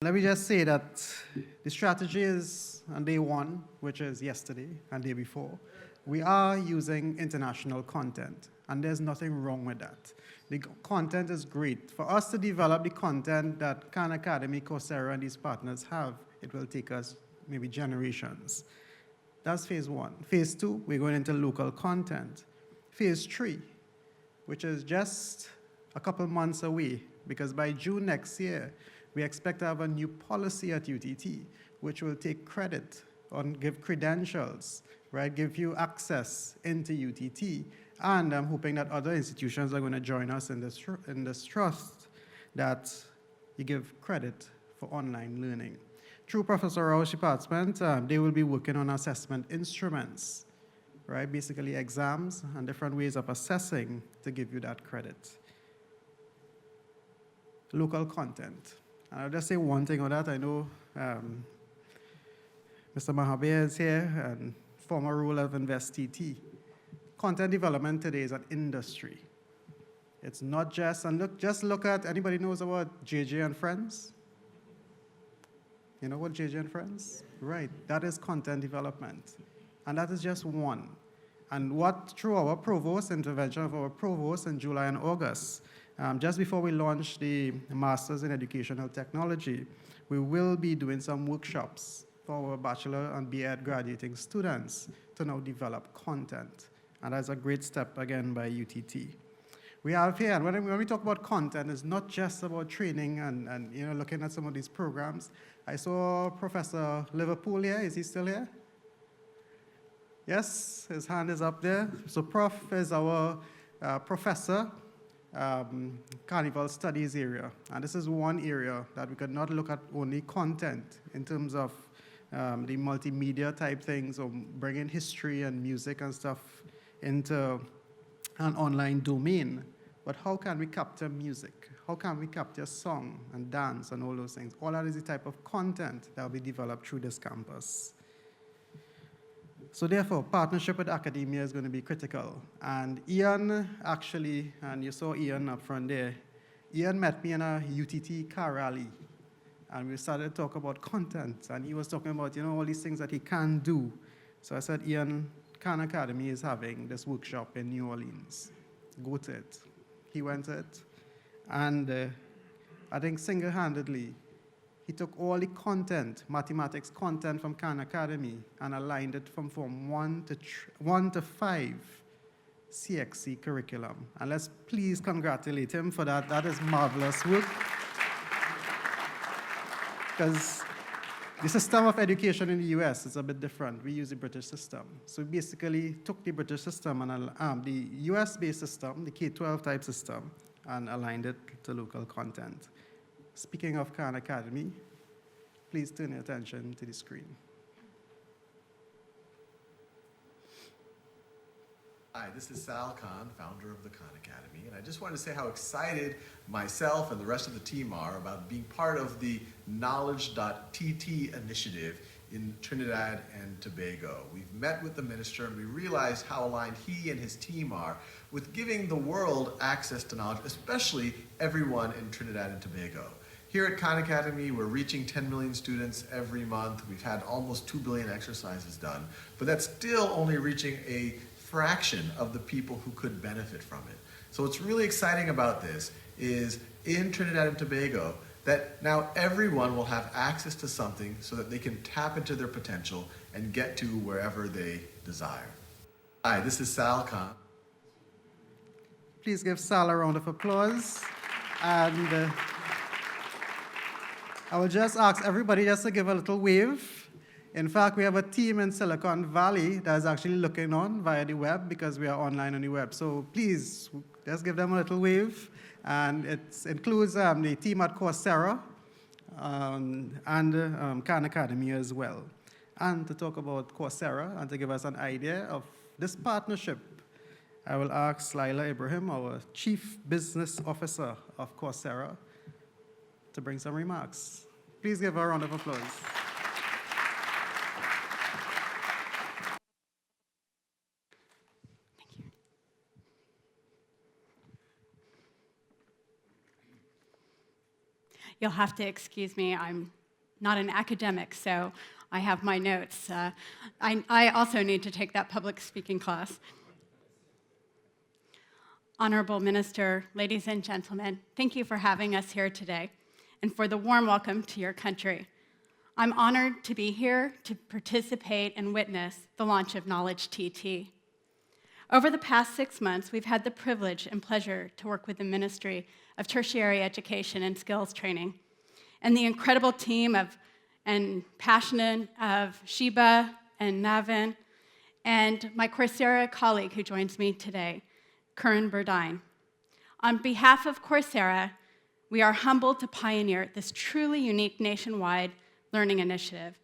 Let me just say that the strategy is on day 1, which is yesterday and day before. We are using international content, and there's nothing wrong with that. The content is great. For us to develop the content that Khan Academy, Coursera, and these partners have, it will take us maybe generations. That's phase 1. Phase 2, we're going into local content. Phase 3, which is just a couple months away, because by June next year, we expect to have a new policy at UTT, which will take credit or give credentials, right? Give you access into UTT. And I'm hoping that other institutions are going to join us in this trust that you give credit for online learning. Through Professor Rao's department, they will be working on assessment instruments, right? Basically exams and different ways of assessing to give you that credit. Local content. I'll just say one thing on that. I know Mr. Mahabir is here, and former role of InvestTT. Content development today is an industry. It's not just, and just look at, anybody knows about JJ and Friends? You know what JJ and Friends? Right, that is content development. And that is just one. And what, through our provost, intervention of our provost in July and August, just before we launch the Masters in Educational Technology, we will be doing some workshops for our bachelor and B.Ed graduating students to now develop content. And that's a great step, again, by UTT. We have here, and when we talk about content, it's not just about training and looking at some of these programs. I saw Professor Liverpool here. Is he still here? Yes, his hand is up there. So Prof is our professor, Carnival Studies area. And this is one area that we could not look at only content in terms of the multimedia type things, or bringing history and music and stuff into an online domain. But how can we capture music? How can we capture song and dance and all those things? All that is the type of content that will be developed through this campus. So therefore, partnership with academia is going to be critical. And Ian actually, and you saw Ian up front there, Ian met me in a UTT car rally. And we started to talk about content. And he was talking about, all these things that he can do. So I said, Ian, Khan Academy is having this workshop in New Orleans. Go to it. He went to it, and I think single-handedly, he took all the content, mathematics content from Khan Academy, and aligned it from Form 1 to 5 CXC curriculum. And let's please congratulate him for that. That is marvelous work. Because the system of education in the US is a bit different. We use the British system. So we basically took the British system and the US-based system, the K-12 type system, and aligned it to local content. Speaking of Khan Academy, please turn your attention to the screen. Hi, this is Sal Khan, founder of the Khan Academy, and I just wanted to say how excited myself and the rest of the team are about being part of the KnowledgeTT initiative in Trinidad and Tobago. We've met with the minister and we realized how aligned he and his team are with giving the world access to knowledge, especially everyone in Trinidad and Tobago. Here at Khan Academy, we're reaching 10 million students every month. We've had almost 2 billion exercises done, but that's still only reaching a fraction of the people who could benefit from it. So what's really exciting about this is in Trinidad and Tobago that now everyone will have access to something so that they can tap into their potential and get to wherever they desire. Hi, this is Sal Khan. Please give Sal a round of applause. And I will just ask everybody just to give a little wave. In fact, we have a team in Silicon Valley that is actually looking on via the web because we are online on the web. So please, just give them a little wave. And it includes the team at Coursera and Khan Academy as well. And to talk about Coursera and to give us an idea of this partnership, I will ask Laila Ibrahim, our Chief Business Officer of Coursera, to bring some remarks. Please give her a round of applause. You'll have to excuse me, I'm not an academic, so I have my notes. I also need to take that public speaking class. Honorable Minister, ladies and gentlemen, thank you for having us here today and for the warm welcome to your country. I'm honored to be here to participate and witness the launch of KnowledgeTT. Over the past 6 months, we've had the privilege and pleasure to work with the Ministry of Tertiary Education and Skills Training and the incredible team and passion of Sheba and Navin and my Coursera colleague who joins me today, Curran Burdine. On behalf of Coursera, we are humbled to pioneer this truly unique nationwide learning initiative,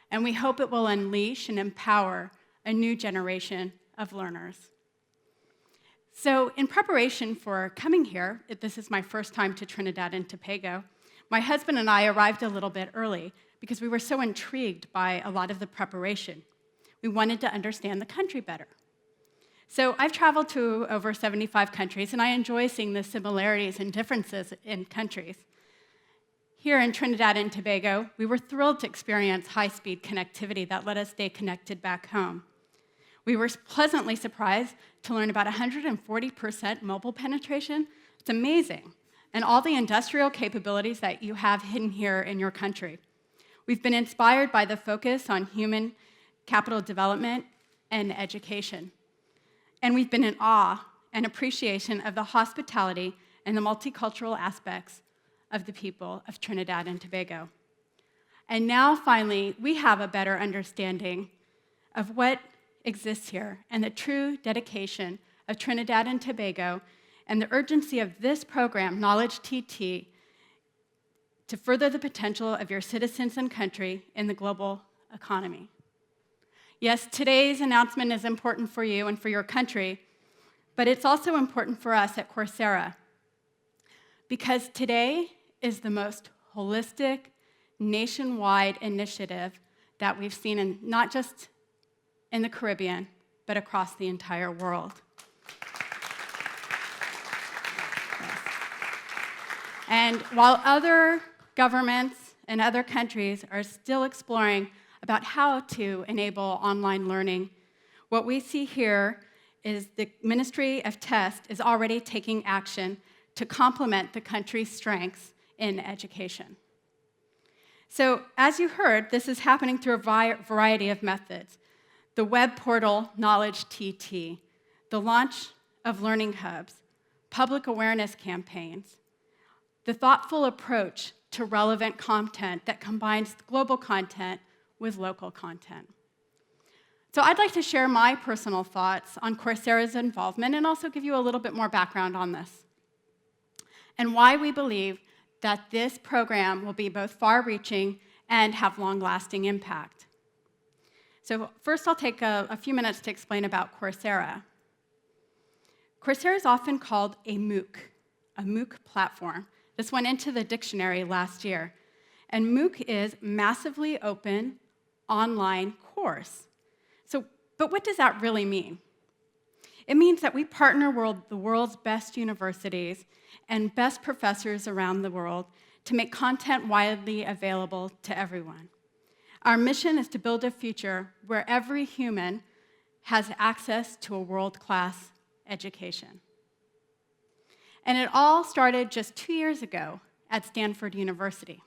and we hope it will unleash and empower a new generation of learners. So in preparation for coming here, this is my first time to Trinidad and Tobago, my husband and I arrived a little bit early because we were so intrigued by a lot of the preparation. We wanted to understand the country better. So I've traveled to over 75 countries, and I enjoy seeing the similarities and differences in countries. Here in Trinidad and Tobago, we were thrilled to experience high-speed connectivity that let us stay connected back home. We were pleasantly surprised to learn about 140% mobile penetration. It's amazing. And all the industrial capabilities that you have hidden here in your country. We've been inspired by the focus on human capital development and education. And we've been in awe and appreciation of the hospitality and the multicultural aspects of the people of Trinidad and Tobago. And now, finally, we have a better understanding of what exists here and the true dedication of Trinidad and Tobago and the urgency of this program, KnowledgeTT, to further the potential of your citizens and country in the global economy. Yes, today's announcement is important for you and for your country, but it's also important for us at Coursera because today is the most holistic, nationwide initiative that we've seen in not just in the Caribbean, but across the entire world. Yes. And while other governments and other countries are still exploring about how to enable online learning, What we see here is the Ministry of TEST is already taking action to complement the country's strengths in education. So, as you heard, this is happening through a variety of methods. The web portal KnowledgeTT, the launch of learning hubs, public awareness campaigns, the thoughtful approach to relevant content that combines global content with local content. So I'd like to share my personal thoughts on Coursera's involvement and also give you a little bit more background on this and why we believe that this program will be both far-reaching and have long-lasting impact. So first, I'll take a few minutes to explain about Coursera. Coursera is often called a MOOC platform. This went into the dictionary last year. And MOOC is massively open online course. But what does that really mean? It means that we partner the world's best universities and best professors around the world to make content widely available to everyone. Our mission is to build a future where every human has access to a world-class education. And it all started just 2 years ago at Stanford University.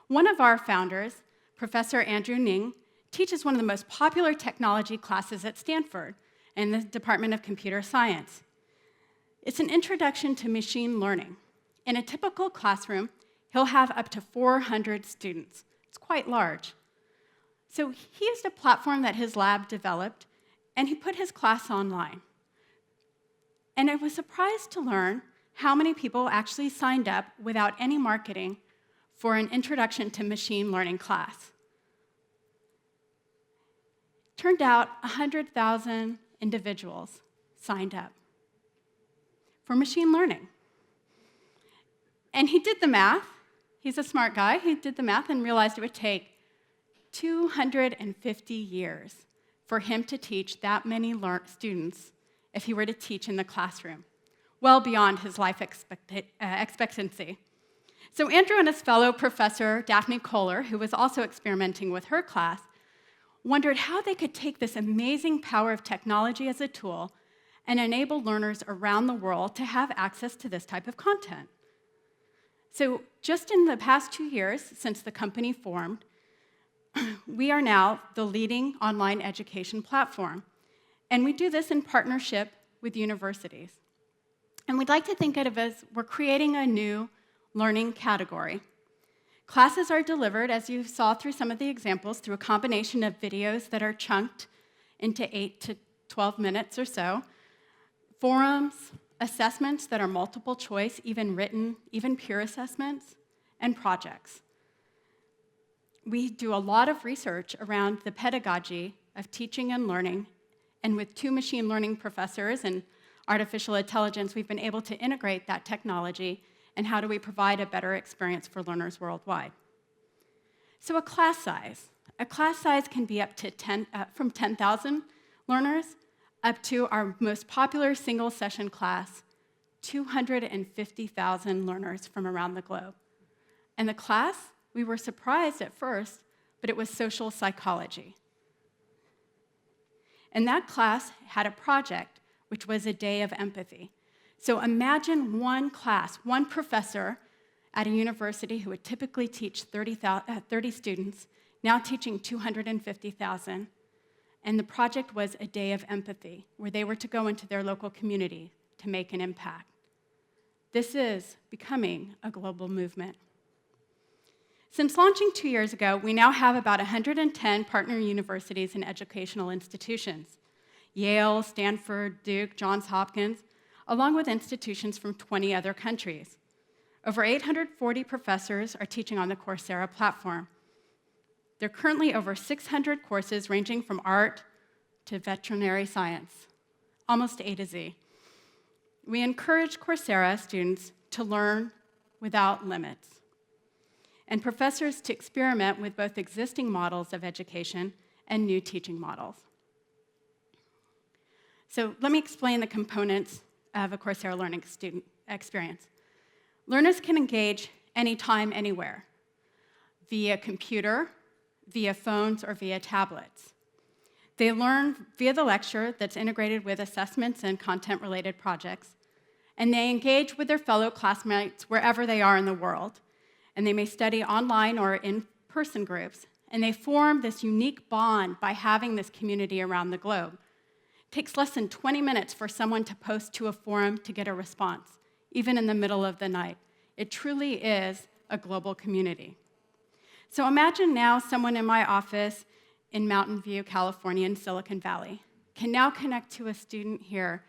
One of our founders, Professor Andrew Ng, teaches one of the most popular technology classes at Stanford in the Department of Computer Science. It's an introduction to machine learning. In a typical classroom, he'll have up to 400 students. It's quite large. So he used a platform that his lab developed, and he put his class online. And I was surprised to learn how many people actually signed up without any marketing for an introduction to machine learning class. Turned out 100,000 individuals signed up for machine learning. And he did the math. He's a smart guy. He did the math and realized it would take 250 years for him to teach that many students if he were to teach in the classroom, well beyond his life expectancy. So Andrew and his fellow professor, Daphne Kohler, who was also experimenting with her class, wondered how they could take this amazing power of technology as a tool and enable learners around the world to have access to this type of content. So just in the past 2 years since the company formed, we are now the leading online education platform. And we do this in partnership with universities. And we'd like to think of it as we're creating a new learning category. Classes are delivered, as you saw through some of the examples, through a combination of videos that are chunked into 8 to 12 minutes or so, forums, assessments that are multiple choice, even written, even peer assessments, and projects. We do a lot of research around the pedagogy of teaching and learning, and with 2 machine learning professors and artificial intelligence, we've been able to integrate that technology and how do we provide a better experience for learners worldwide. So a class size can be up to from 10,000 learners up to our most popular single session class, 250,000 learners from around the globe. And the class, we were surprised at first, but it was social psychology. And that class had a project, which was a day of empathy. So imagine one class, one professor at a university who would typically teach 30 students, now teaching 250,000. And the project was a day of empathy, where they were to go into their local community to make an impact. This is becoming a global movement. Since launching 2 years ago, we now have about 110 partner universities and educational institutions: Yale, Stanford, Duke, Johns Hopkins, along with institutions from 20 other countries. Over 840 professors are teaching on the Coursera platform. There are currently over 600 courses ranging from art to veterinary science, almost A to Z. We encourage Coursera students to learn without limits, and professors to experiment with both existing models of education and new teaching models. So let me explain the components of a Coursera learning student experience. Learners can engage anytime, anywhere, via computer, via phones, or via tablets. They learn via the lecture that's integrated with assessments and content-related projects, and they engage with their fellow classmates wherever they are in the world. And they may study online or in-person groups, and they form this unique bond by having this community around the globe. It takes less than 20 minutes for someone to post to a forum to get a response, even in the middle of the night. It truly is a global community. So imagine now someone in my office in Mountain View, California, in Silicon Valley, can now connect to a student here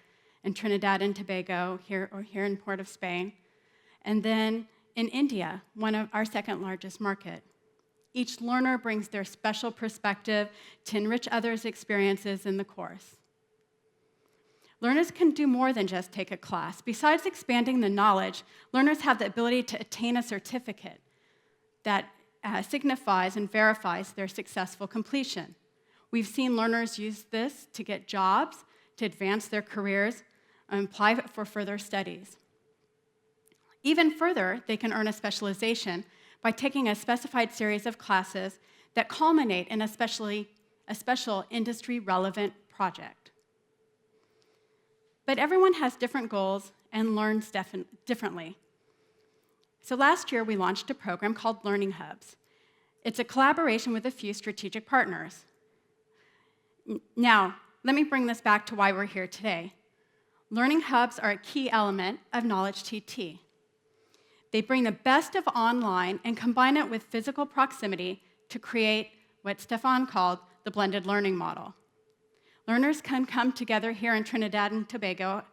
in Trinidad and Tobago, here in Port of Spain, and then in India, one of our second largest market. Each learner brings their special perspective to enrich others' experiences in the course. Learners can do more than just take a class. Besides expanding the knowledge, learners have the ability to attain a certificate that signifies and verifies their successful completion. We've seen learners use this to get jobs, to advance their careers, and apply for further studies. Even further, they can earn a specialization by taking a specified series of classes that culminate in a special industry-relevant project. But everyone has different goals and learns differently. So last year, we launched a program called Learning Hubs. It's a collaboration with a few strategic partners. Now, let me bring this back to why we're here today. Learning Hubs are a key element of KnowledgeTT. They bring the best of online and combine it with physical proximity to create what Stefan called the blended learning model. Learners can come together here in Trinidad and Tobago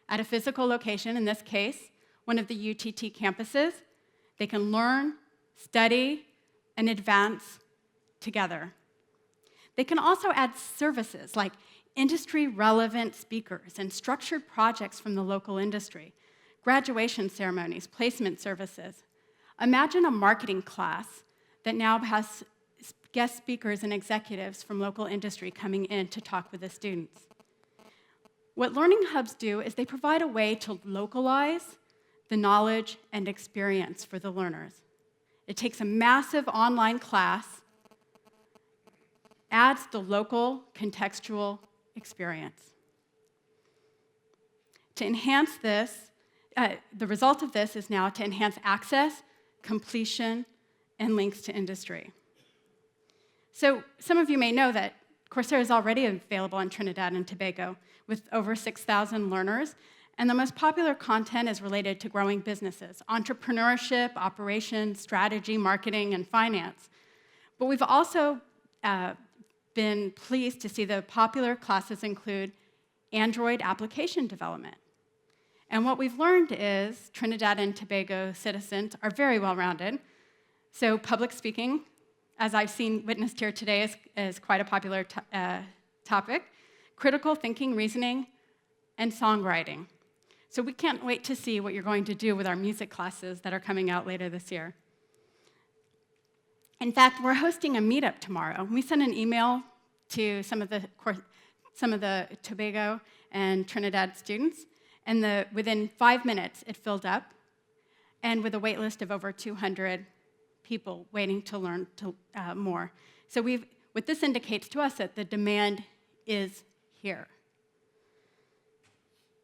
at a physical location, in this case, one of the UTT campuses. They can learn, study, and advance together. They can also add services like industry-relevant speakers and structured projects from the local industry, graduation ceremonies, placement services. Imagine a marketing class that now has guest speakers and executives from local industry coming in to talk with the students. What Learning Hubs do is they provide a way to localize the knowledge and experience for the learners. It takes a massive online class, adds the local contextual experience. To enhance this, the result of this is now to enhance access, completion, and links to industry. So some of you may know that Coursera is already available in Trinidad and Tobago with over 6,000 learners, and the most popular content is related to growing businesses, entrepreneurship, operations, strategy, marketing, and finance. But we've also been pleased to see the popular classes include Android application development. And what we've learned is Trinidad and Tobago citizens are very well-rounded. So public speaking, as I've seen witnessed here today, is quite a popular topic. Critical thinking, reasoning, and songwriting. So we can't wait to see what you're going to do with our music classes that are coming out later this year. In fact, we're hosting a meetup tomorrow. We sent an email to some of the Tobago and Trinidad students, and within 5 minutes, it filled up, and with a wait list of over 200 people waiting to learn more. So what this indicates to us that the demand is here.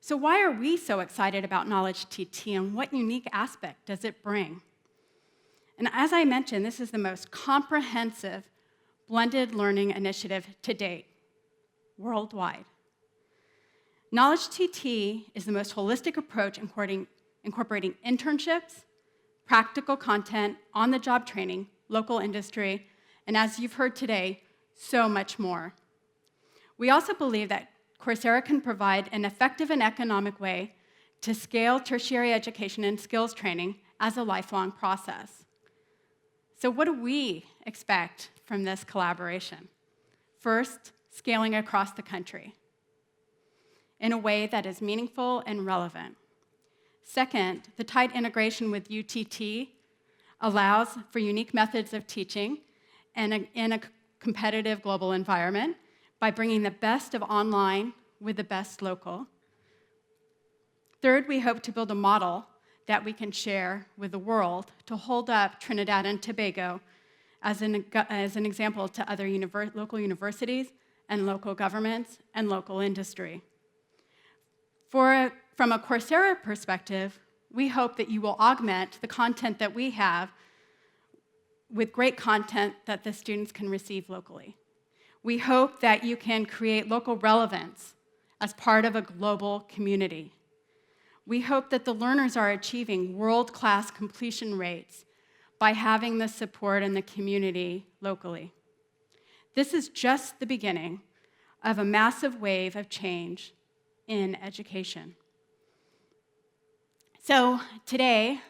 So why are we so excited about KnowledgeTT, and what unique aspect does it bring? And as I mentioned, this is the most comprehensive blended learning initiative to date, worldwide. KnowledgeTT is the most holistic approach incorporating internships, practical content, on-the-job training, local industry, and as you've heard today, so much more. We also believe that Coursera can provide an effective and economic way to scale tertiary education and skills training as a lifelong process. So what do we expect from this collaboration? First, scaling across the country in a way that is meaningful and relevant. Second, the tight integration with UTT allows for unique methods of teaching and in a competitive global environment by bringing the best of online with the best local. Third, we hope to build a model that we can share with the world to hold up Trinidad and Tobago as an example to other local universities and local governments and local industry. From a Coursera perspective, we hope that you will augment the content that we have with great content that the students can receive locally. We hope that you can create local relevance as part of a global community. We hope that the learners are achieving world-class completion rates by having the support in the community locally. This is just the beginning of a massive wave of change in education. So today,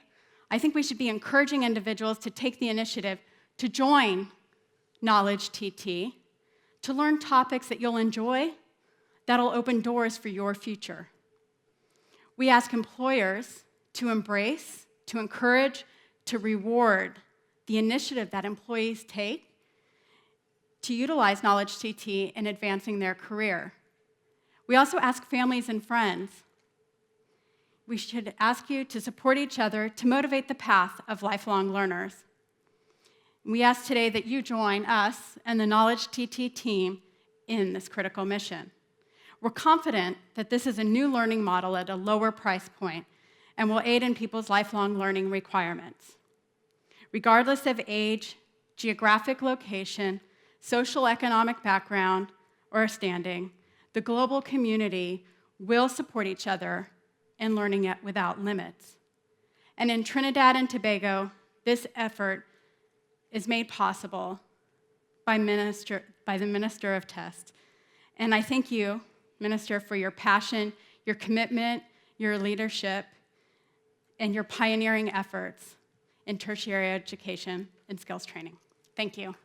I think we should be encouraging individuals to take the initiative to join KnowledgeTT, to learn topics that you'll enjoy, that'll open doors for your future. We ask employers to embrace, to encourage, to reward the initiative that employees take to utilize KnowledgeTT in advancing their career. We also ask families and friends. We should ask you to support each other to motivate the path of lifelong learners. We ask today that you join us and the KnowledgeTT team in this critical mission. We're confident that this is a new learning model at a lower price point and will aid in people's lifelong learning requirements. Regardless of age, geographic location, social economic background, or standing, the global community will support each other in learning it without limits. And in Trinidad and Tobago, this effort is made possible by the Minister of Test. And I thank you, Minister, for your passion, your commitment, your leadership, and your pioneering efforts in tertiary education and skills training. Thank you.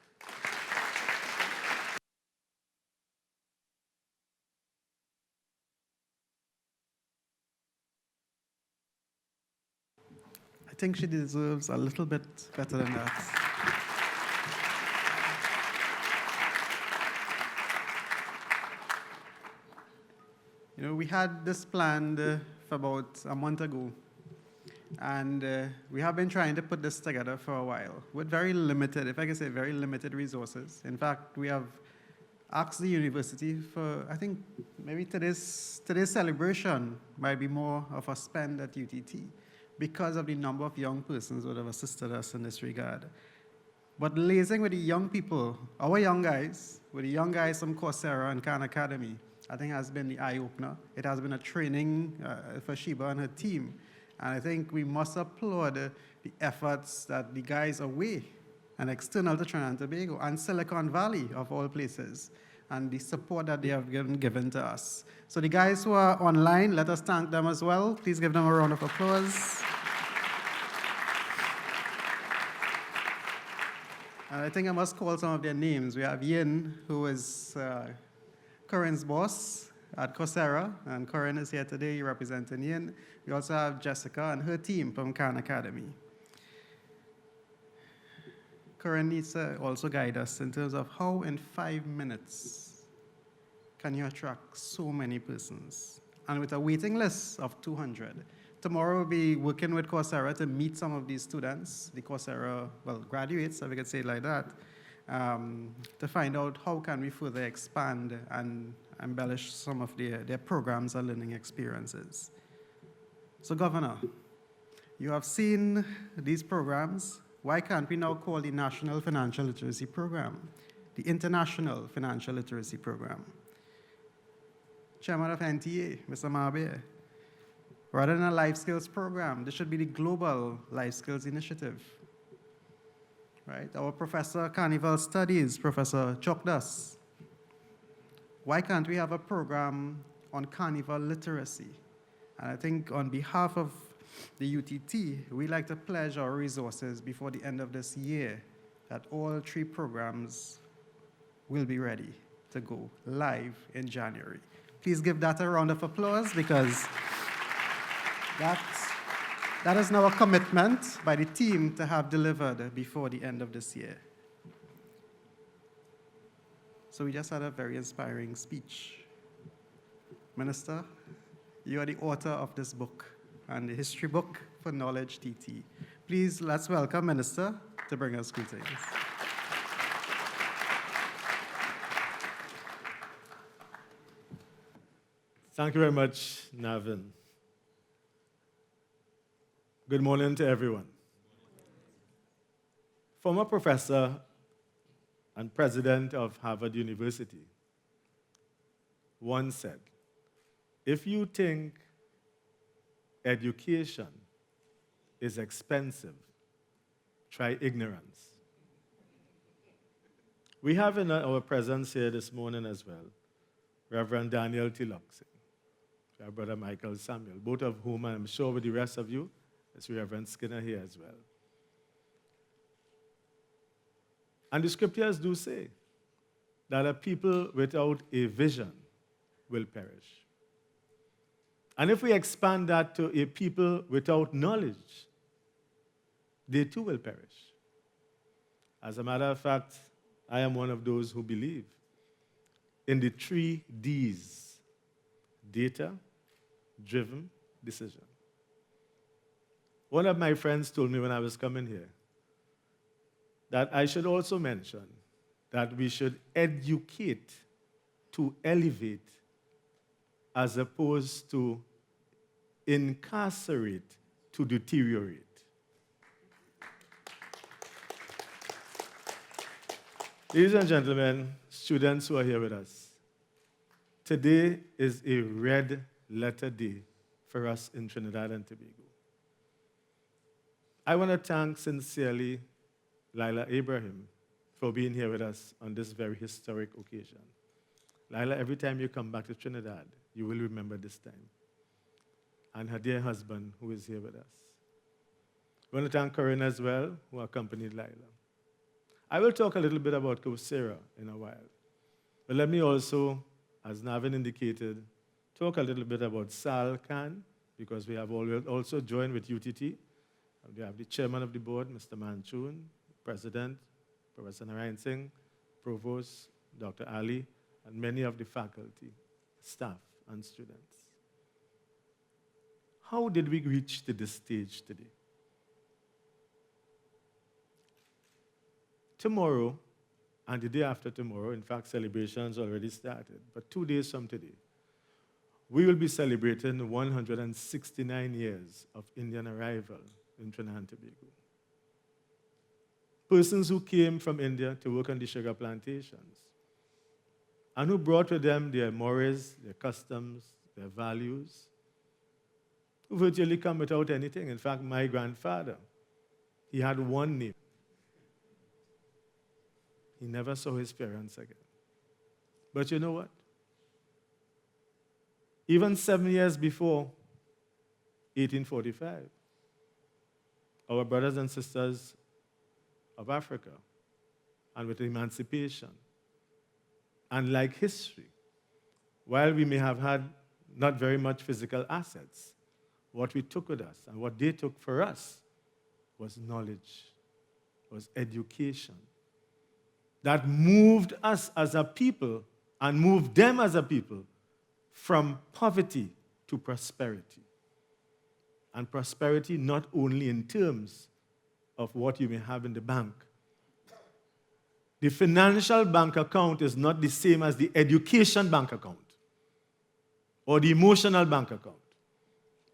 I think she deserves a little bit better than that. You know, we had this planned for about a month ago, and we have been trying to put this together for a while with very limited, if I can say, very limited resources. In fact, we have asked the university for, I think, maybe today's celebration might be more of a spend at UTT because of the number of young persons who have assisted us in this regard. But liaising with the young people, our young guys, with the young guys from Coursera and Khan Academy, I think has been the eye-opener. It has been a training for Sheba and her team. And I think we must applaud the efforts that the guys away and external to Trinidad and Tobago and Silicon Valley, of all places, and the support that they have given to us. So the guys who are online, let us thank them as well. Please give them a round of applause. And I think I must call some of their names. We have Yin, who is Corinne's boss at Coursera, and Corinne is here today representing Yin. We also have Jessica and her team from Khan Academy. Corinne needs to also guide us in terms of how in 5 minutes can you attract so many persons, and with a waiting list of 200. Tomorrow we'll be working with Coursera to meet some of these students, the Coursera, well, graduates, if we could say it like that, to find out how can we further expand and embellish some of their programs and learning experiences. So Governor, you have seen these programs. Why can't we now call the National Financial Literacy Program the International Financial Literacy Program? Chairman of NTA, Mr. Mabe, rather than a life skills program, this should be the Global Life Skills Initiative. Right? Our Professor Carnival Studies, Professor Chokdas. Why can't we have a program on carnival literacy? And I think on behalf of the UTT, we like to pledge our resources before the end of this year that all 3 programs will be ready to go live in January. Please give that a round of applause, because that is now a commitment by the team to have delivered before the end of this year. So we just had a very inspiring speech. Minister, you are the author of this book and the history book for KnowledgeTT. Please, let's welcome Minister to bring us greetings. Thank you very much, Navin. Good morning to everyone. Former professor and president of Harvard University once said, if you think education is expensive, try ignorance. We have in our presence here this morning as well, Reverend Daniel Tiloxi, our brother Michael Samuel, both of whom I'm sure with the rest of you, there's Reverend Skinner here as well. And the scriptures do say that a people without a vision will perish. And if we expand that to a people without knowledge, they too will perish. As a matter of fact, I am one of those who believe in the 3 Ds: data-driven decision. One of my friends told me when I was coming here that I should also mention that we should educate to elevate as opposed to incarcerate to deteriorate. Ladies and gentlemen, students who are here with us, today is a red letter day for us in Trinidad and Tobago. I want to thank sincerely Lila Abraham for being here with us on this very historic occasion. Lila, every time you come back to Trinidad, you will remember this time. And her dear husband, who is here with us. I want to thank Corinne as well, who accompanied Lila. I will talk a little bit about Coursera in a while. But let me also, as Navin indicated, talk a little bit about SALCAN, because we have also joined with UTT. We have the chairman of the board, Mr. Manchun, president, Professor Narayan Singh, provost, Dr. Ali, and many of the faculty, staff, and students. How did we reach to this stage today? Tomorrow and the day after tomorrow, in fact, celebrations already started, but 2 days from today, we will be celebrating 169 years of Indian arrival in Trinidad and Tobago. Persons who came from India to work on the sugar plantations and who brought with them their mores, their customs, their values, who virtually come without anything. In fact, my grandfather, he had one name. He never saw his parents again. But you know what? Even 7 years before 1845, our brothers and sisters of Africa, and with emancipation, and like history, while we may have had not very much physical assets, what we took with us and what they took for us was knowledge, was education, that moved us as a people and moved them as a people from poverty to prosperity. And prosperity not only in terms of what you may have in the bank. The financial bank account is not the same as the education bank account or the emotional bank account,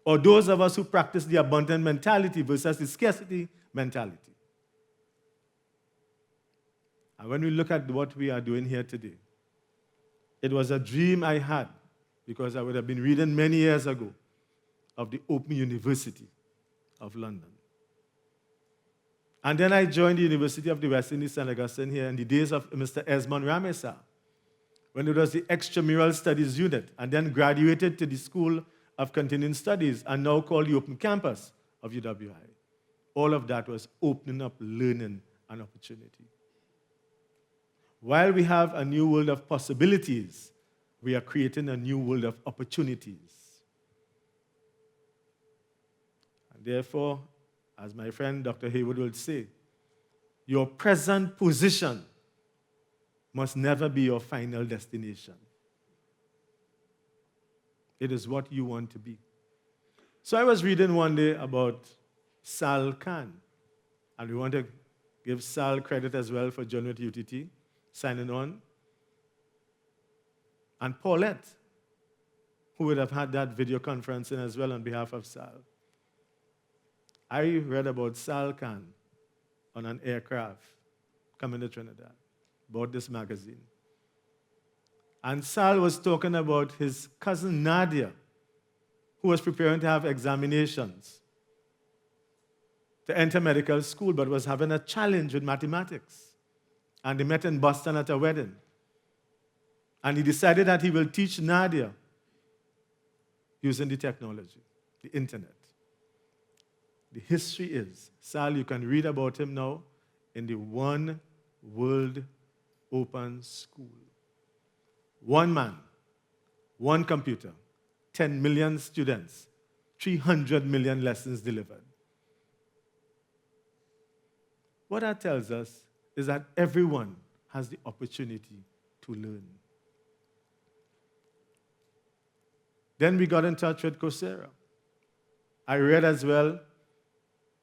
or those of us who practice the abundant mentality versus the scarcity mentality. And when we look at what we are doing here today, it was a dream I had because I would have been reading many years ago of the Open University of London. And then I joined the University of the West Indies, St. Augustine here in the days of Mr. Esmond Ramesa, when it was the Extramural Studies Unit, and then graduated to the School of Continuing Studies, and now called the Open Campus of UWI. All of that was opening up learning and opportunity. While we have a new world of possibilities, we are creating a new world of opportunities. And therefore, as my friend Dr. Haywood would say, your present position must never be your final destination. It is what you want to be. So I was reading one day about Sal Khan, and we want to give Sal credit as well for joining with UTT, signing on. And Paulette, who would have had that video conferencing as well on behalf of Sal. I read about Sal Khan on an aircraft coming to Trinidad, bought this magazine. And Sal was talking about his cousin Nadia, who was preparing to have examinations to enter medical school, but was having a challenge with mathematics. And they met in Boston at a wedding. And he decided that he will teach Nadia using the technology, the internet. The history is, Sal, you can read about him now in the One World Open School. One man, one computer, 10 million students, 300 million lessons delivered. What that tells us is that everyone has the opportunity to learn. Then we got in touch with Coursera. I read as well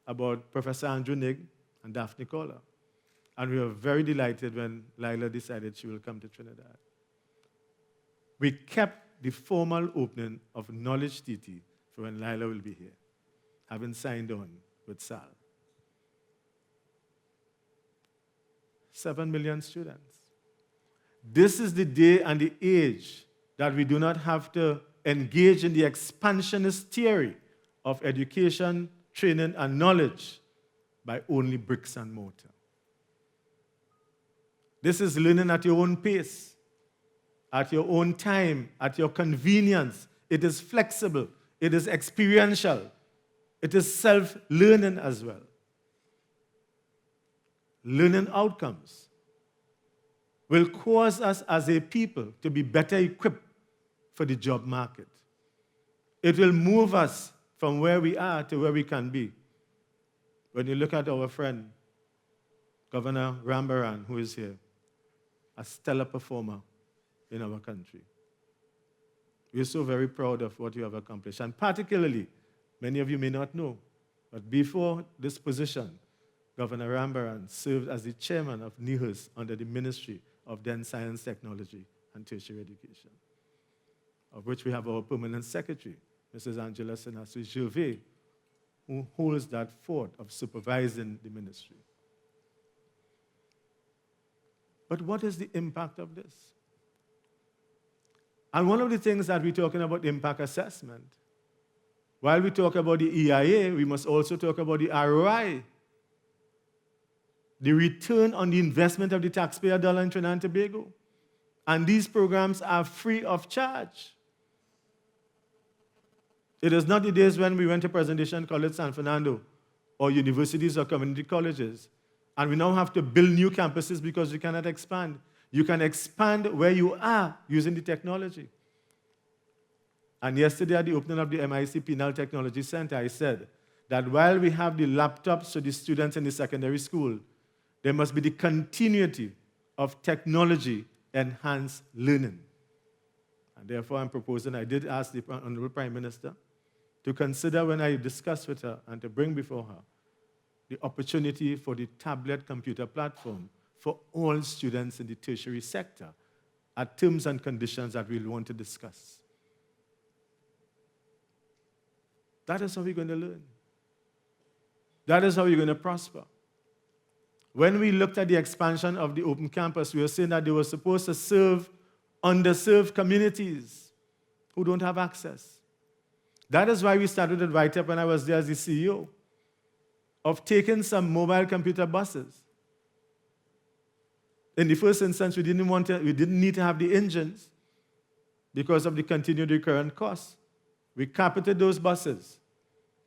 about Professor Andrew Nigg and Daphne Koller. And we were very delighted when Lila decided she will come to Trinidad. We kept the formal opening of KnowledgeTT for when Lila will be here, having signed on with Sal. 7 million students. This is the day and the age that we do not have to engage in the expansionist theory of education, training, and knowledge by only bricks and mortar. This is learning at your own pace, at your own time, at your convenience. It is flexible. It is experiential. It is self-learning as well. Learning outcomes will cause us as a people to be better equipped for the job market. It will move us from where we are to where we can be. When you look at our friend, Governor Rambaran, who is here, a stellar performer in our country. We are so very proud of what you have accomplished. And particularly, many of you may not know, but before this position, Governor Rambaran served as the chairman of NIHUS under the Ministry of then Science, Technology, and Tertiary Education, of which we have our permanent secretary, Mrs. Angela Senasui-Gervais, who holds that fort of supervising the ministry. But what is the impact of this? And one of the things that we're talking about impact assessment, while we talk about the EIA, we must also talk about the ROI, the return on the investment of the taxpayer dollar in Trinidad and Tobago. And these programs are free of charge. It is not the days when we went to Presentation College San Fernando or universities or community colleges, and we now have to build new campuses because we cannot expand. You can expand where you are using the technology. And yesterday at the opening of the MIC Penal Technology Center, I said that while we have the laptops for the students in the secondary school, there must be the continuity of technology-enhanced learning. And therefore, I'm proposing, I did ask the Honorable Prime Minister to consider when I discuss with her and to bring before her the opportunity for the tablet computer platform for all students in the tertiary sector at terms and conditions that we'll want to discuss. That is how we're going to learn. That is how you're going to prosper. When we looked at the expansion of the Open Campus, we were saying that they were supposed to serve underserved communities who don't have access. That is why we started at WriteUp when I was there as the CEO, of taking some mobile computer buses. In the first instance, we didn't need to have the engines because of the continued recurrent costs. We carpeted those buses,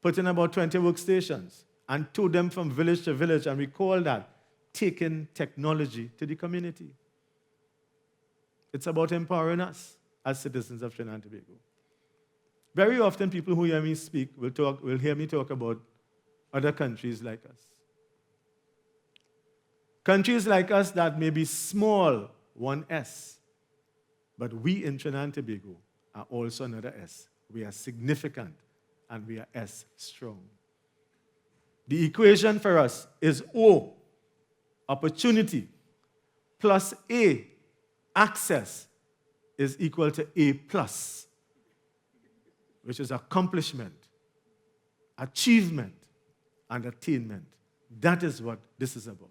put in about 20 workstations, and towed them from village to village, and we call that taking technology to the community. It's about empowering us as citizens of Trinidad and Tobago. Very often, people who hear me speak will hear me talk about other countries like us. Countries like us that may be small, one S, but we in Trinidad and Tobago are also another S. We are significant, and we are S strong. The equation for us is O, opportunity, plus A, access, is equal to A plus. which is accomplishment, achievement, and attainment. That is what this is about.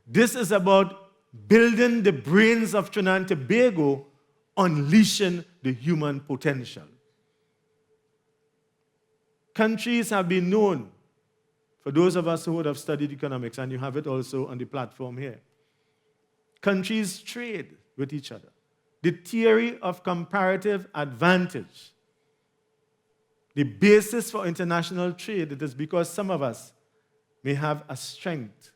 This is about building the brains of Trinidad and Tobago, unleashing the human potential. Countries have been known, for those of us who would have studied economics, and you have it also on the platform here. Countries trade with each other. The theory of comparative advantage, the basis for international trade, it is because some of us may have a strength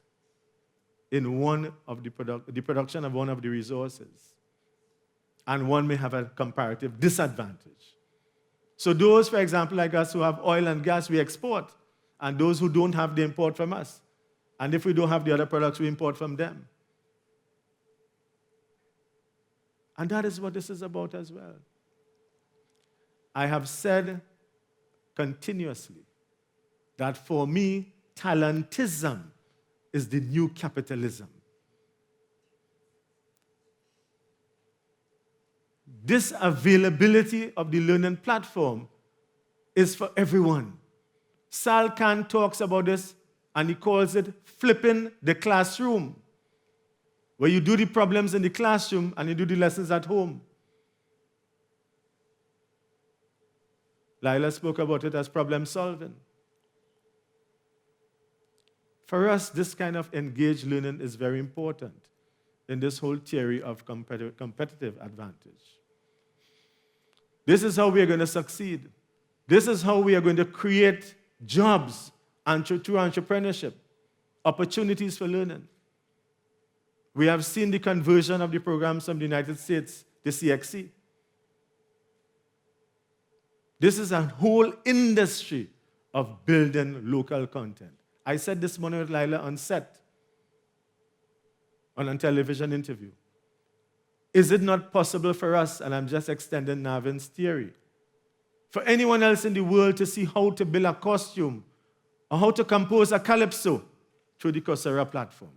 in one of the production of one of the resources, and one may have a comparative disadvantage. So those, for example, like us who have oil and gas, we export, and those who don't have, they import from us. And if we don't have the other products, we import from them. And that is what this is about as well. I have said continuously that for me, talentism is the new capitalism. This availability of the learning platform is for everyone. Sal Khan talks about this, and he calls it flipping the classroom, where you do the problems in the classroom and you do the lessons at home. Lila spoke about it as problem solving. For us, this kind of engaged learning is very important in this whole theory of competitive advantage. This is how we are going to succeed. This is how we are going to create jobs through entrepreneurship, opportunities for learning. We have seen the conversion of the programs from the United States, the CXC. This is a whole industry of building local content. I said this morning with Lila on set, on a television interview. Is it not possible for us, and I'm just extending Navin's theory, for anyone else in the world to see how to build a costume or how to compose a calypso through the Coursera platform?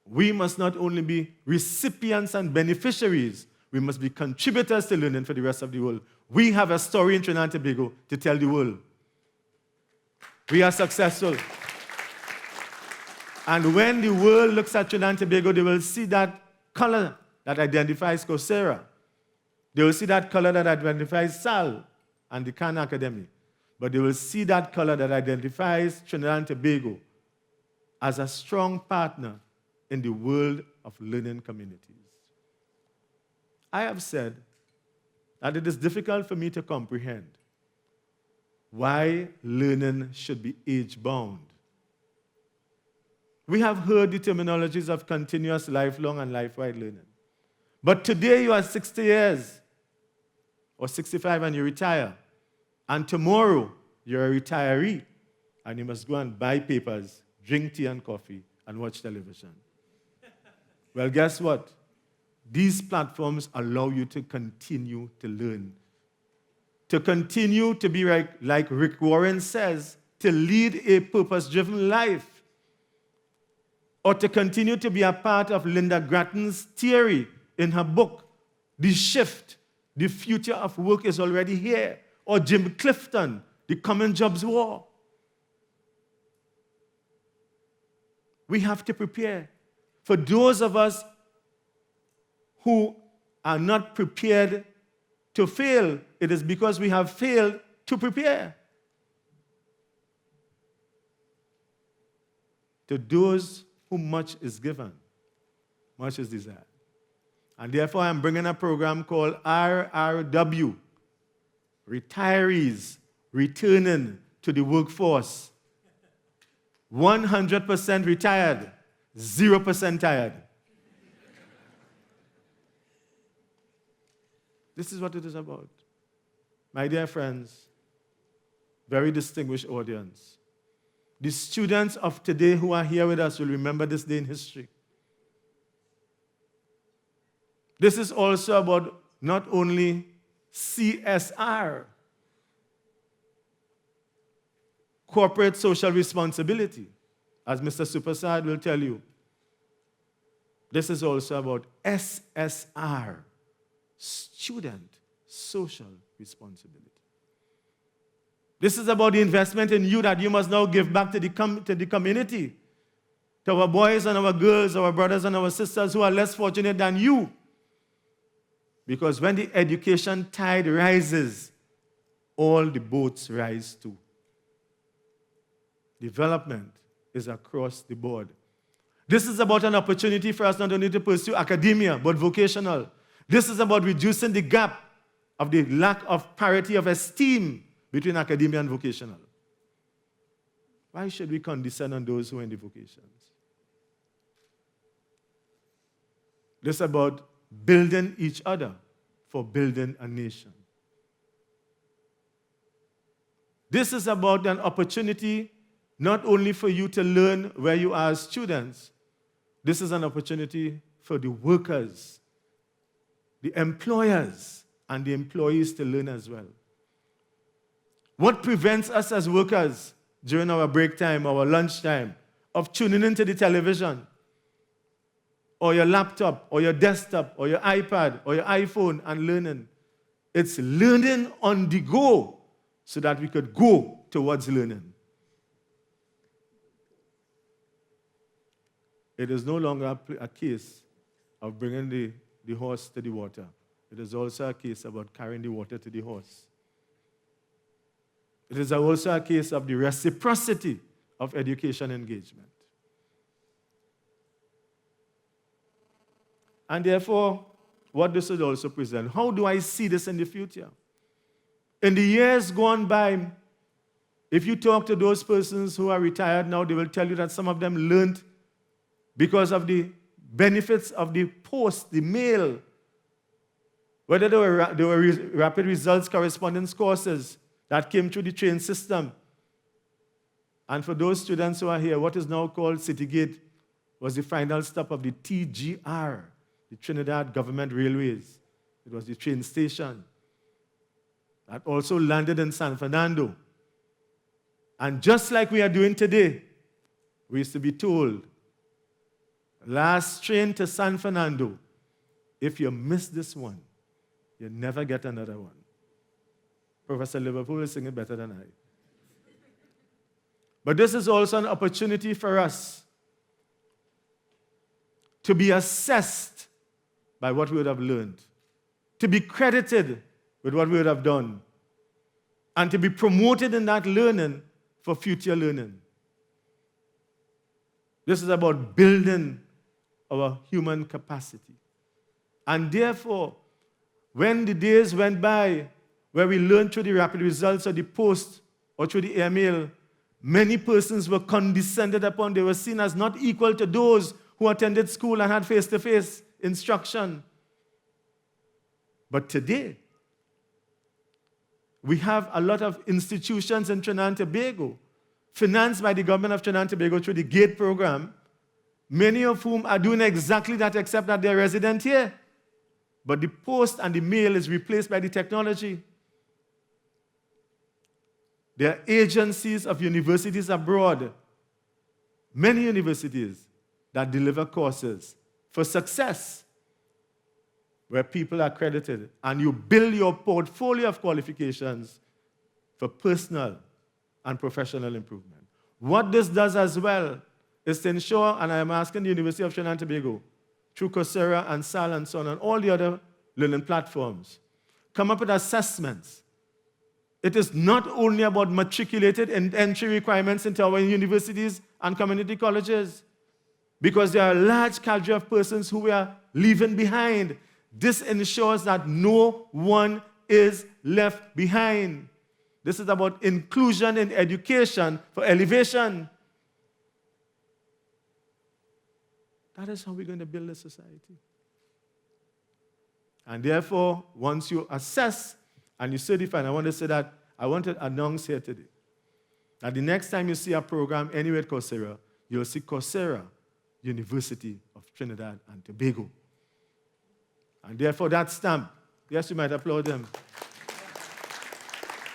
We must not only be recipients and beneficiaries, we must be contributors to learning for the rest of the world. We have a story in Trinidad and Tobago to tell the world. We are successful. And when the world looks at Trinidad and Tobago, they will see that color that identifies Coursera. They will see that color that identifies SAL and the Khan Academy. But they will see that color that identifies Trinidad and Tobago as a strong partner in the world of learning communities. I have said that it is difficult for me to comprehend why learning should be age-bound. We have heard the terminologies of continuous, lifelong, and life-wide learning. But today you are 60 years or 65 and you retire. And tomorrow you're a retiree and you must go and buy papers, drink tea and coffee, and watch television. Well, guess what? These platforms allow you to continue to learn, to continue to be like Rick Warren says, to lead a purpose-driven life, or to continue to be a part of Linda Grattan's theory in her book, The Shift, The Future of Work is Already Here, or Jim Clifton, The Common Jobs War. We have to prepare. For those of us who are not prepared to fail, it is because we have failed to prepare. To those whom much is given, much is desired. And therefore, I'm bringing a program called RRW, Retirees Returning to the Workforce. 100% retired, 0% tired. This is what it is about. My dear friends, very distinguished audience, the students of today who are here with us will remember this day in history. This is also about not only CSR, corporate social responsibility, as Mr. Supersad will tell you. This is also about SSR, student social responsibility. This is about the investment in you that you must now give back to the community, to our boys and our girls, our brothers and our sisters who are less fortunate than you. Because when the education tide rises, all the boats rise too. Development is across the board. This is about an opportunity for us not only to pursue academia, but vocational. This is about reducing the gap of the lack of parity of esteem between academia and vocational. Why should we condescend on those who are in the vocations? This is about building each other for building a nation. This is about an opportunity not only for you to learn where you are as students. This is an opportunity for the workers, the employers, and the employees to learn as well. What prevents us as workers during our break time, our lunch time, of tuning into the television, or your laptop, or your desktop, or your iPad, or your iPhone and learning? It's learning on the go so that we could go towards learning. It is no longer a case of bringing the horse to the water. It is also a case about carrying the water to the horse. It is also a case of the reciprocity of education engagement. And therefore, what this would also present, how do I see this in the future? In the years gone by, if you talk to those persons who are retired now, they will tell you that some of them learned because of the benefits of the post, the mail, whether they were rapid results correspondence courses that came through the train system. And for those students who are here, what is now called Citygate was the final stop of the TGR, the Trinidad Government Railways. It was the train station that also landed in San Fernando. And just like we are doing today, we used to be told, last train to San Fernando, if you miss this one, you never get another one. Professor Liverpool is singing better than I. But this is also an opportunity for us to be assessed by what we would have learned, to be credited with what we would have done, and to be promoted in that learning for future learning. This is about building our human capacity. And therefore, when the days went by where we learned through the rapid results or the post or through the email, many persons were condescended upon. They were seen as not equal to those who attended school and had face-to-face instruction. But today, we have a lot of institutions in Trinidad and Tobago, financed by the government of Trinidad and Tobago through the GATE program, many of whom are doing exactly that except that they're resident here. But the post and the mail is replaced by the technology. There are agencies of universities abroad, many universities that deliver courses for success, where people are accredited, and you build your portfolio of qualifications for personal and professional improvement. What this does as well is to ensure, and I am asking the University of Trinidad and Tobago, through Coursera and SAL and so on, and all the other learning platforms, come up with assessments. It is not only about matriculated and entry requirements into our universities and community colleges, because there are a large cadre of persons who we are leaving behind. This ensures that no one is left behind. This is about inclusion in education for elevation. That is how we're going to build a society. And therefore, once you assess and you certify, and I want to say that, I want to announce here today, that the next time you see a program anywhere at Coursera, you'll see Coursera, University of Trinidad and Tobago. And therefore, that stamp, yes, you might applaud them.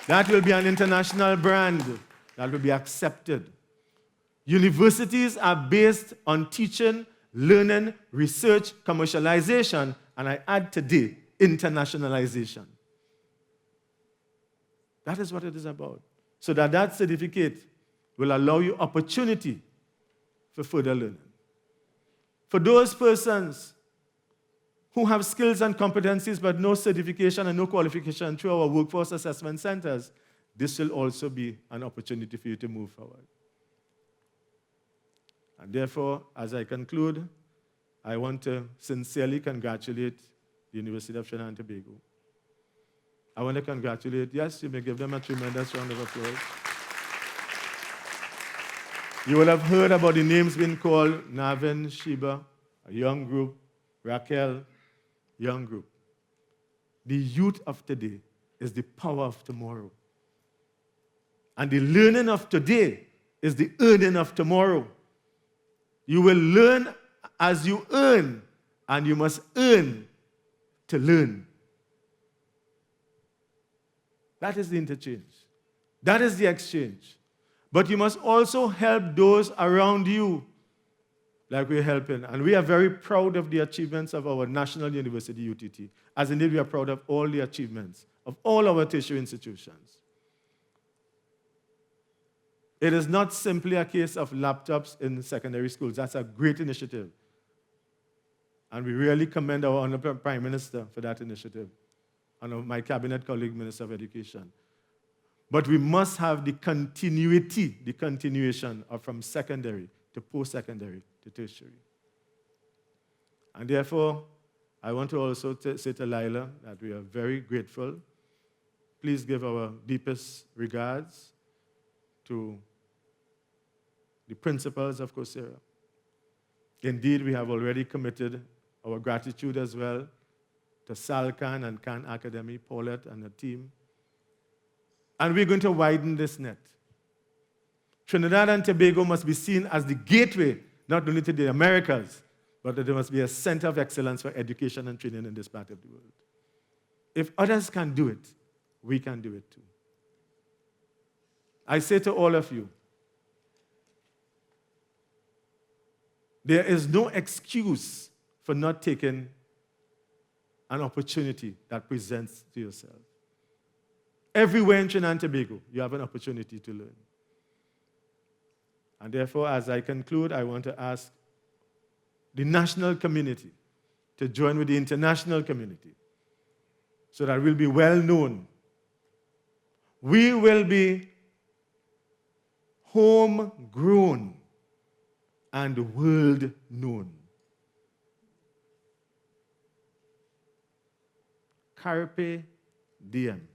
That will be an international brand that will be accepted. Universities are based on teaching, learning, research, commercialization, and I add today, internationalization. That is what it is about. So that certificate will allow you opportunity for further learning. For those persons who have skills and competencies but no certification and no qualification through our workforce assessment centers, this will also be an opportunity for you to move forward. And therefore, as I conclude, I want to sincerely congratulate the University of Trinidad and Tobago. I want to congratulate, yes, you may give them a tremendous round of applause. You will have heard about the names being called: Navin, Sheba, a young group; Raquel, young group. The youth of today is the power of tomorrow. And the learning of today is the earning of tomorrow. You will learn as you earn, and you must earn to learn. That is the interchange. That is the exchange. But you must also help those around you like we're helping. And we are very proud of the achievements of our National University UTT, as indeed we are proud of all the achievements of all our tertiary institutions. It is not simply a case of laptops in secondary schools. That's a great initiative. And we really commend our Honorable Prime Minister for that initiative, and my cabinet colleague, Minister of Education. But we must have the continuity, the continuation of from secondary to post-secondary to tertiary. And therefore, I want to also say to Lila that we are very grateful. Please give our deepest regards to the principals of Coursera. Indeed, we have already committed our gratitude as well to Salcan and Khan Academy, Paulette and the team. And we're going to widen this net. Trinidad and Tobago must be seen as the gateway, not only to the Americas, but that there must be a center of excellence for education and training in this part of the world. If others can do it, we can do it too. I say to all of you, there is no excuse for not taking an opportunity that presents to yourself. Everywhere in Trinidad and Tobago, you have an opportunity to learn. And therefore, as I conclude, I want to ask the national community to join with the international community so that we'll be well known. We will be homegrown and world known. Carpe diem.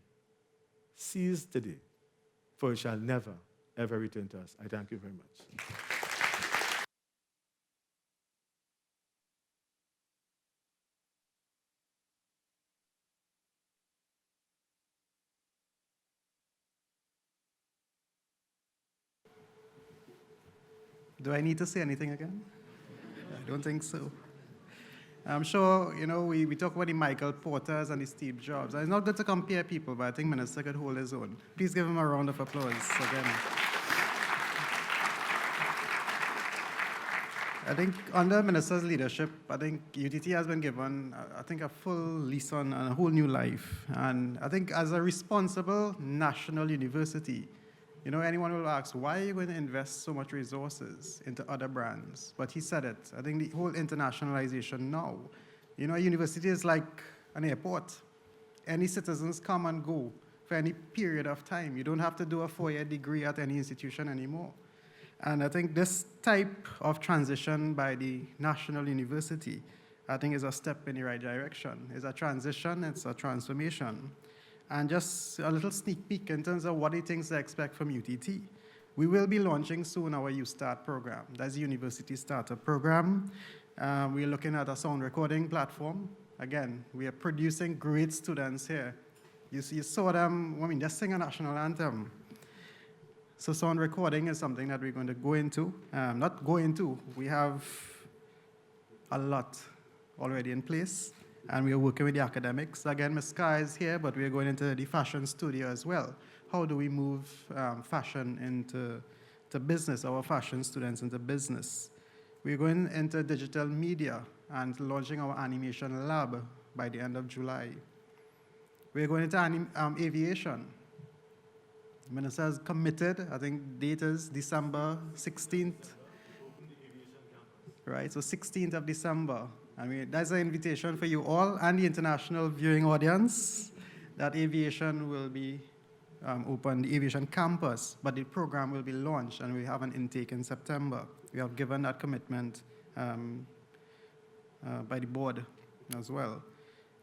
Seize today, for it shall never, ever return to us. I thank you very much. Do I need to say anything again? I don't think so. I'm sure, we talk about the Michael Porters and the Steve Jobs. It's not good to compare people, but I think Minister could hold his own. Please give him a round of applause again. I think under Minister's leadership, I think UTT has been given, a full lease on a whole new life. And I think as a responsible national university, anyone will ask, why are you going to invest so much resources into other brands? But he said it. I think the whole internationalization now, a university is like an airport. Any citizens come and go for any period of time. You don't have to do a 4-year degree at any institution anymore. And I think this type of transition by the national university, I think is a step in the right direction. It's a transition, it's a transformation. And just a little sneak peek in terms of what he thinks they expect from UTT. We will be launching soon our UStart program. That's the University Starter Program. We're looking at a sound recording platform. Again, we are producing great students here. You saw them, they sing a national anthem. So sound recording is something that we're going to go into. We have a lot already in place. And we are working with the academics. Again, Ms. Sky is here, but we are going into the fashion studio as well. How do we move fashion into business, our fashion students into business? We're going into digital media and launching our animation lab by the end of July. We're going into aviation. Minister has committed, I think date is December 16th. Right, so 16th of December. I mean, that's an invitation for you all and the international viewing audience that aviation will be open, the aviation campus, but the program will be launched and we have an intake in September. We have given that commitment by the board as well.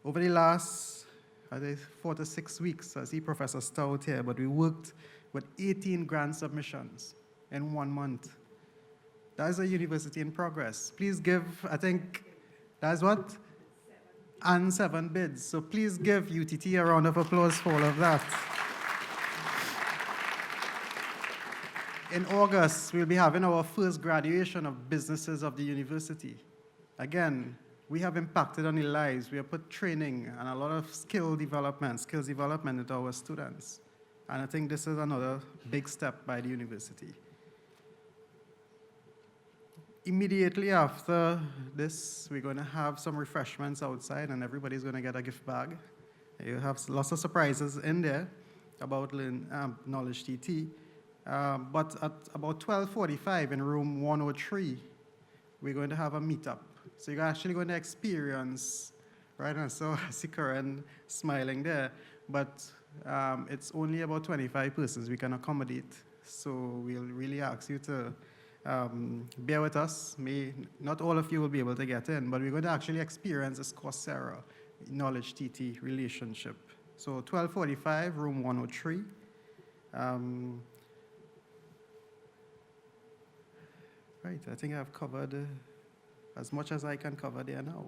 Over the last, I think, 4 to 6 weeks, I see Professor Stout here, but we worked with 18 grant submissions in 1 month. That is a university in progress. Please give, I think, that's what? And 7 bids. So please give UTT a round of applause for all of that. In August, we'll be having our first graduation of businesses of the university. Again, we have impacted on their lives. We have put training and a lot of skills development into our students. And I think this is another big step by the university. Immediately after this, we're going to have some refreshments outside and everybody's going to get a gift bag. You have lots of surprises in there about KnowledgeTT. But at about 12:45 in room 103, we're going to have a meetup. So you're actually going to experience, right? And so I see Karen smiling there, but it's only about 25 persons we can accommodate. So we'll really ask you to bear with us. Not all of you will be able to get in, but we're going to actually experience this Coursera KnowledgeTT relationship. So 12:45, room 103. Right, I think I've covered as much as I can cover there now.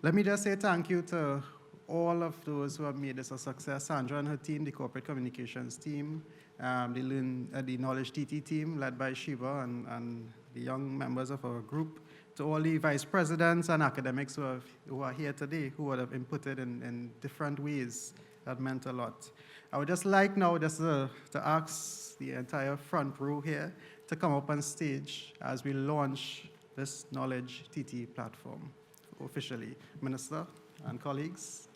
Let me just say thank you to all of those who have made this a success. Sandra and her team, the corporate communications team, the KnowledgeTT team led by Shiva and the young members of our group, to all the vice presidents and academics who are here today, who would have inputted in different ways. That meant a lot. I would just like now to ask the entire front row here to come up on stage as we launch this KnowledgeTT platform officially. Minister and colleagues.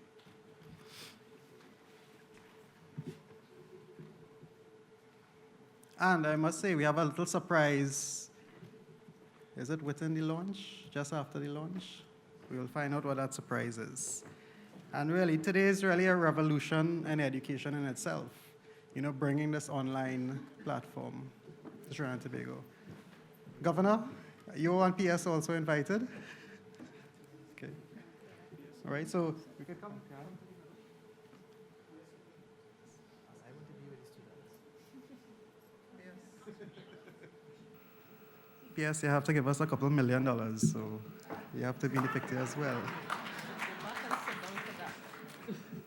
And I must say, we have a little surprise. Is it within the launch? Just after the launch? We will find out what that surprise is. And really, today is really a revolution in education in itself. You know, bringing this online platform to Trinidad and Tobago. Governor, you and PS also invited? Okay. All right, so we can come. PS, you have to give us a couple $1 million, so you have to be in the picture as well.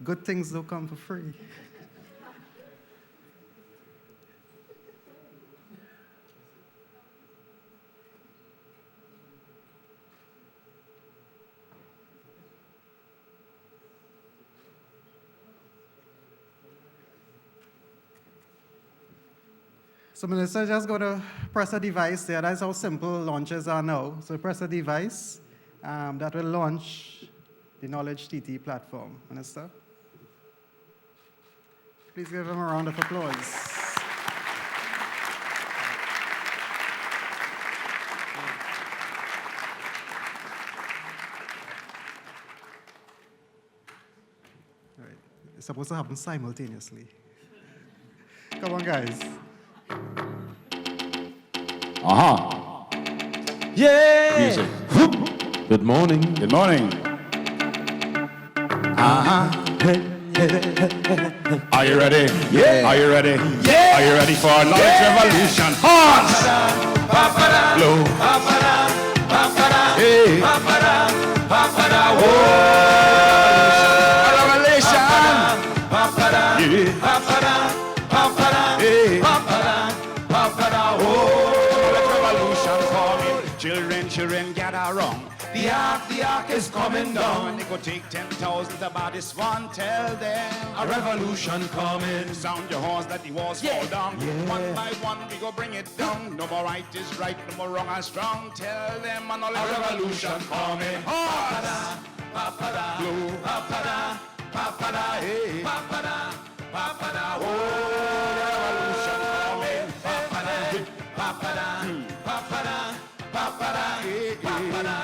Good things don't come for free. So Minister, just going to press a device there. That's how simple launches are now. So press a device that will launch the KnowledgeTT platform. Minister? Please give him a round of applause. All right. It's supposed to happen simultaneously. Come on, guys. Aha. Yeah. Music. Good morning. Good morning. Hey. Are you ready? Yeah. Are you ready? Yeah. Are you ready for a knowledge revolution? Hot. Blow. Hey. Children gather round. The ark is coming down. It could take 10,000 about this one. Tell them a revolution coming. Sound your horns, let the walls fall down. Yeah. One by one we go bring it down. No more right is right, no more wrong is strong. Tell them a revolution coming. Papada, papada, blue, papada, papada, hey, papada, Papada, oh, revolution coming. Papada, papada, papada, papada, papada,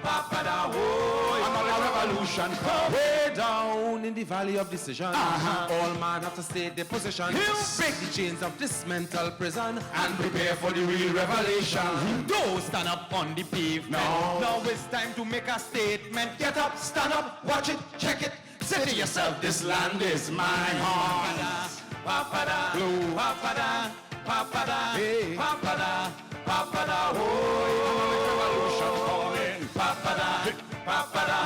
papada, oh, another revolution coming. Way down in the valley of decision, all man have to stay their position. Break the chains of this mental prison and prepare for the real revelation. Don't stand up on the pavement. Now it's time to make a statement. Get up, stand up, watch it, check it. Say to yourself, this land is mine. Papada, blue, papada, papada, hey, papada, papada, oh, revolution coming. Papada, papada,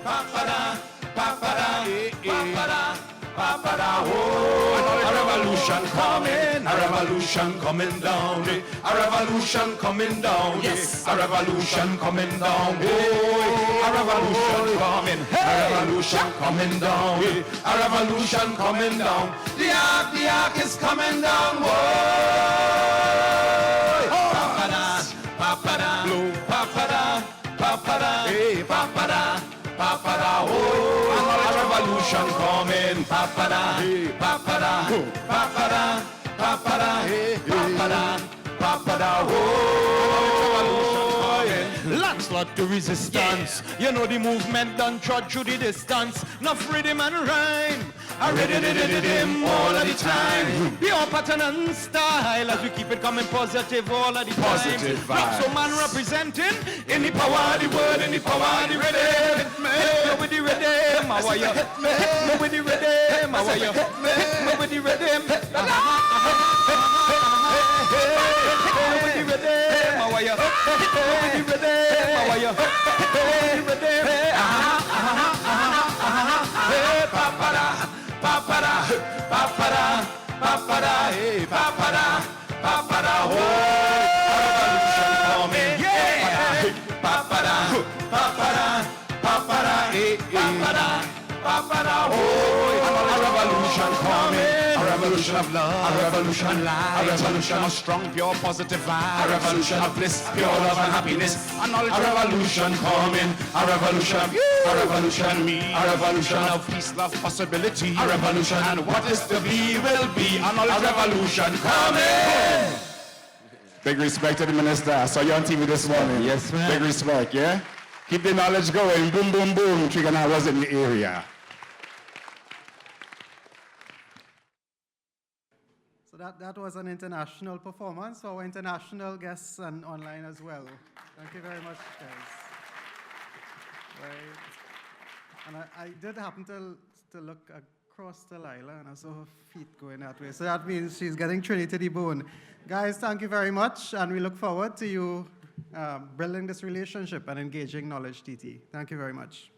papada, papada, hey, papada, papada, oh, a revolution coming, a revolution coming down, a revolution coming down, yes, a revolution coming down, oh, a revolution coming, a revolution coming down, a revolution coming down, the ark is coming down, whoa, papada, papada, blue, papada, papada, hey, papada, papada, oh, a revolution coming, papada, papada, papada, papada, hey, papada, papada, oh, Lancelot to resistance. You know the movement done trod through the distance. Enough rhythm and rhyme. I read it all of the time. Pure pattern and style as we keep it coming positive all of the time. Positive vibes. So man representing in the power of the word, in the power of the rhythm. Hit me with the rhythm. How are you? Hit me with the rhythm. How are you? Hit me with the rhythm. Hit me with the rhythm. How are you? Hit me with the rhythm. How are you? Hit me with the rhythm. Hey, papada, papada, papada, papada, hey, papada, papada, oh, a revolution coming, yeah, papada, papada, papada, hey, papada, papada, oh, a revolution coming, a revolution of love, a revolution of life, a revolution of strong, pure, positive vibes, a revolution of bliss, pure love and happiness, a revolution coming, a revolution of you, a revolution of me, a revolution of peace, love, possibility, a revolution, and what is to be will be, a revolution coming. Big respect to the minister. I saw you on TV this morning. Yes, man. Big respect, yeah? Keep the knowledge going. Boom, boom, boom. Trigana was in the area. So that was an international performance for our international guests and online as well. Thank you very much, guys. Right. And I did happen to look across to Lila, and I saw her feet going that way. So that means she's getting Trinity to the bone. Guys, thank you very much, and we look forward to you building this relationship and engaging KnowledgeTT. Thank you very much.